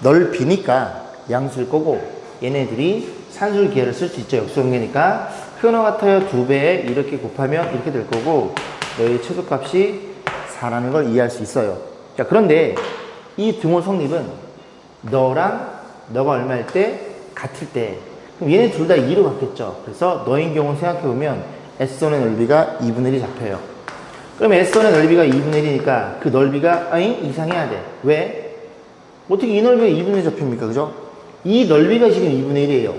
넓이니까 양수일 거고 얘네들이 산술 기하를 쓸 수 있죠. 역수관계니까 표현과 같아요. 2배에 이렇게 곱하면 이렇게 될 거고 너의 최소값이 4라는 걸 이해할 수 있어요. 자, 그런데 이 등호 성립은 너가 얼마일 때? 같을 때. 그럼 얘네 둘 다 2로 같겠죠. 그래서 너인 경우 생각해보면 S1의 넓이가 2분의 1이 잡혀요. 그러면 S1의 넓이가 2분의 1이니까 그 넓이가 이상해야 돼. 왜? 어떻게 이 넓이가 2분의 1이 잡힙니까? 그죠? 이 넓이가 지금 2분의 1이에요.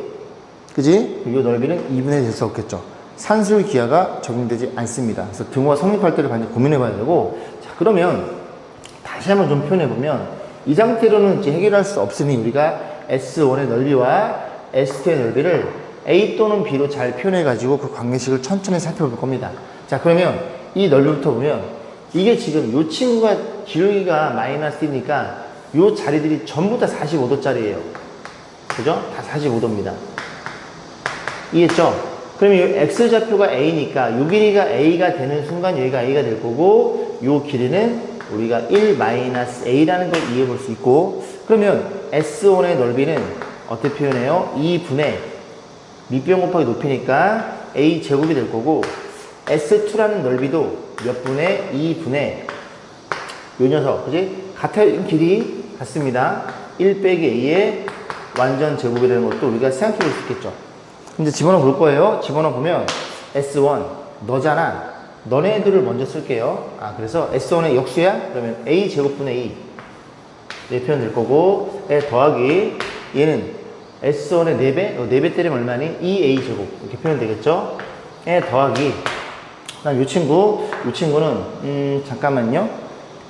그지? 이 넓이는 2분의 1이 될 수 없겠죠. 산술 기하가 적용되지 않습니다. 그래서 등호가 성립할 때를 반드시 고민해 봐야 되고, 자, 그러면 다시 한번 좀 표현해 보면 이 상태로는 이제 해결할 수 없으니 우리가 S1의 넓이와 S2의 넓이를 A 또는 B로 잘 표현해가지고 그 관계식을 천천히 살펴볼 겁니다. 자, 그러면 이 넓이부터 보면 이게 지금 이 친구가 기울기가 마이너스 1이니까 이 자리들이 전부 다 45도짜리예요. 그죠? 다 45도입니다. 이해했죠? 그러면 이 X좌표가 A니까 이 길이가 A가 되는 순간 여기가 A가 될 거고 이 길이는 우리가 1-A라는 걸 이해해 볼 수 있고 그러면 S1의 넓이는 어떻게 표현해요? 2분의 밑변 곱하기 높이니까 A 제곱이 될 거고 S2라는 넓이도 몇 분의 2분의 요 녀석 그지? 같아요. 길이 같습니다. 1 빼기 A의 완전 제곱이라는 것도 우리가 생각해 볼 수 있겠죠. 이제 집어넣어 볼 거예요. 집어넣어 보면 S1 너잖아. 너네들을 먼저 쓸게요. 그래서 S1의 역수야? 그러면 A 제곱분의 2 이렇게 표현될 거고 더하기 얘는 S1의 4배? 4배 때리면 얼마니? 2A 제곱 이렇게 표현되겠죠? 더하기 그다음 이 친구는 잠깐만요.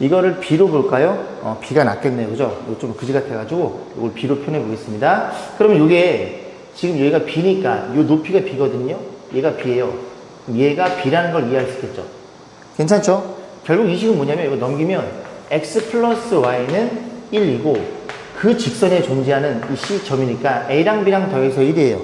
이거를 B로 볼까요? B가 낫겠네요. 그죠? 이거 좀 그지 같아가지고 이걸 B로 표현해 보겠습니다. 그러면 이게 지금 여기가 B니까 이 높이가 B거든요. 얘가 B예요. 얘가 B라는 걸 이해할 수 있겠죠. 괜찮죠? 결국 이 식은 뭐냐면 이거 넘기면 X 플러스 Y는 1이고 그 직선에 존재하는 이 C점이니까 A랑 B랑 더해서 1이에요.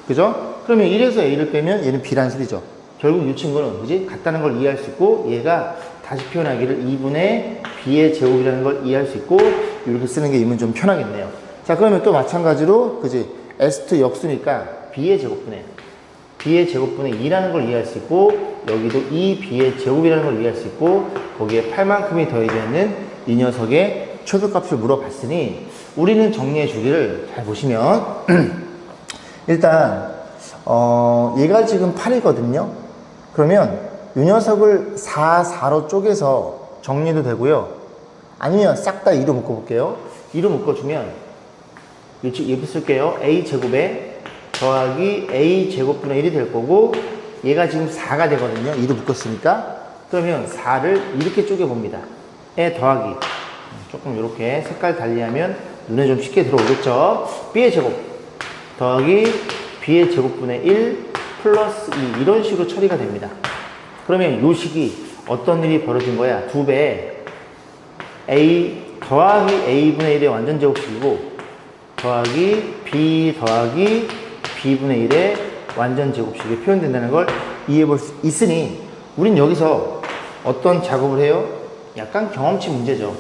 그죠? 그러면 1에서 A를 빼면 얘는 B라는 소리죠. 결국 이 친구는 그지? 같다는 걸 이해할 수 있고 얘가 다시 표현하기를 2분의 B의 제곱이라는 걸 이해할 수 있고 이렇게 쓰는 게 이면 좀 편하겠네요. 자, 그러면 또 마찬가지로 그지? S2 역수니까 B의 제곱분의 2라는 걸 이해할 수 있고 여기도 2B의 제곱이라는 걸 이해할 수 있고 거기에 8만큼이 더해져 있는 이 녀석의 최소값을 물어봤으니 우리는 정리해 주기를 잘 보시면 일단 얘가 지금 8이거든요. 그러면 이 녀석을 4, 4로 쪼개서 정리도 되고요. 아니면 싹 다 2로 묶어볼게요. 2로 묶어주면 이렇게 쓸게요. A제곱에 더하기 A제곱분의 1이 될 거고 얘가 지금 4가 되거든요. 2로 묶었으니까. 그러면 4를 이렇게 쪼개봅니다. 더하기 조금 이렇게 색깔 달리하면 눈에 좀 쉽게 들어오겠죠. B의 제곱 더하기 B의 제곱분의 1 플러스 2 이런 식으로 처리가 됩니다. 그러면 이 식이 어떤 일이 벌어진 거야? 2배 A 더하기 A분의 1의 완전 제곱식이고 더하기 B 더하기 B분의 1의 완전 제곱식이 표현된다는 걸 이해해 볼 수 있으니 우린 여기서 어떤 작업을 해요? 약간 경험치 문제죠.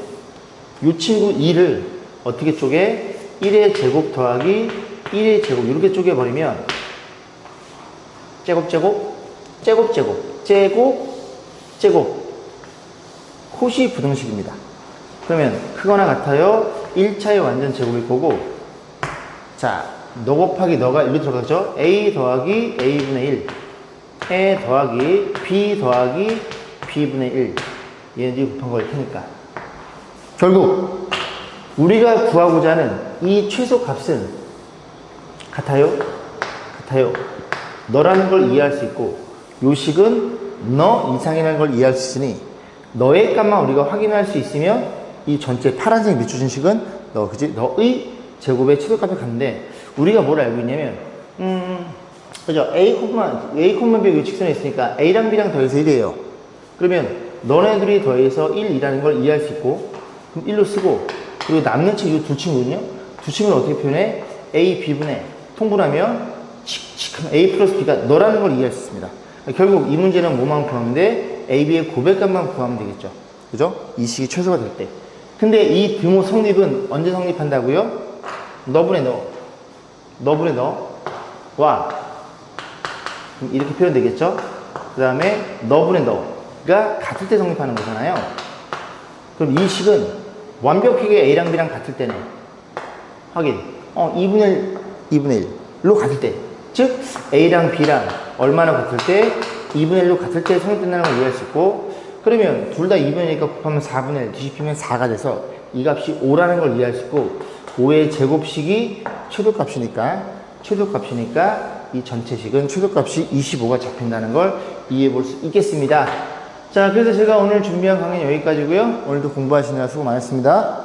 이 친구 2를 어떻게 쪼개? 1의 제곱 더하기 1의 제곱 이렇게 쪼개버리면 제곱 코시 부등식입니다. 그러면 크거나 같아요. 1차의 완전 제곱일 거고 자, 너 곱하기 너가 일로 들어가죠. A 더하기 A분의 1 에 더하기 B 더하기 B분의 1 얘네들이 곱한 걸 테니까 결국 우리가 구하고자 하는 이 최소값은 같아요? 너라는 걸 이해할 수 있고 요식은 너 이상이라는 걸 이해할 수 있으니 너의 값만 우리가 확인할 수 있으면 이 전체 파란색 밑줄진 식은 너의 제곱의 최소값을 갖는데 우리가 뭘 알고 있냐면 그죠? A, B 이 직선에 있으니까 A랑 B랑 더해서 1이에요. 그러면 너네들이 더해서 1이라는 걸 이해할 수 있고 그럼 1로 쓰고 그리고 남는 이 두 친구는요? 두 친구는 어떻게 표현해? A, B분의 통분하면 A 플러스 B가 너라는 걸 이해할 수 있습니다. 결국 이 문제는 뭐만 구하면 돼? A, B의 고백값만 구하면 되겠죠. 그죠? 이 식이 최소가 될 때. 근데 이 등호 성립은 언제 성립한다고요? 너분의 너와 이렇게 표현되겠죠? 그 다음에 너분의 너가 같을 때 성립하는 거잖아요. 그럼 이 식은 완벽하게 A랑 B랑 같을 때네. 확인. 2분의 1로 같을 때. 즉 A랑 B랑 얼마나 같을 때 2분의 1로 같을 때 성립된다는 걸 이해할 수 있고 그러면 둘 다 2분의 1이니까 곱하면 4분의 1 뒤집히면 4가 돼서 이 값이 5라는 걸 이해할 수 있고 5의 제곱식이 최소값이니까 이 전체식은 최소값이 25가 잡힌다는 걸 이해해 볼 수 있겠습니다. 자, 그래서 제가 오늘 준비한 강의는 여기까지고요. 오늘도 공부하시느라 수고 많으셨습니다.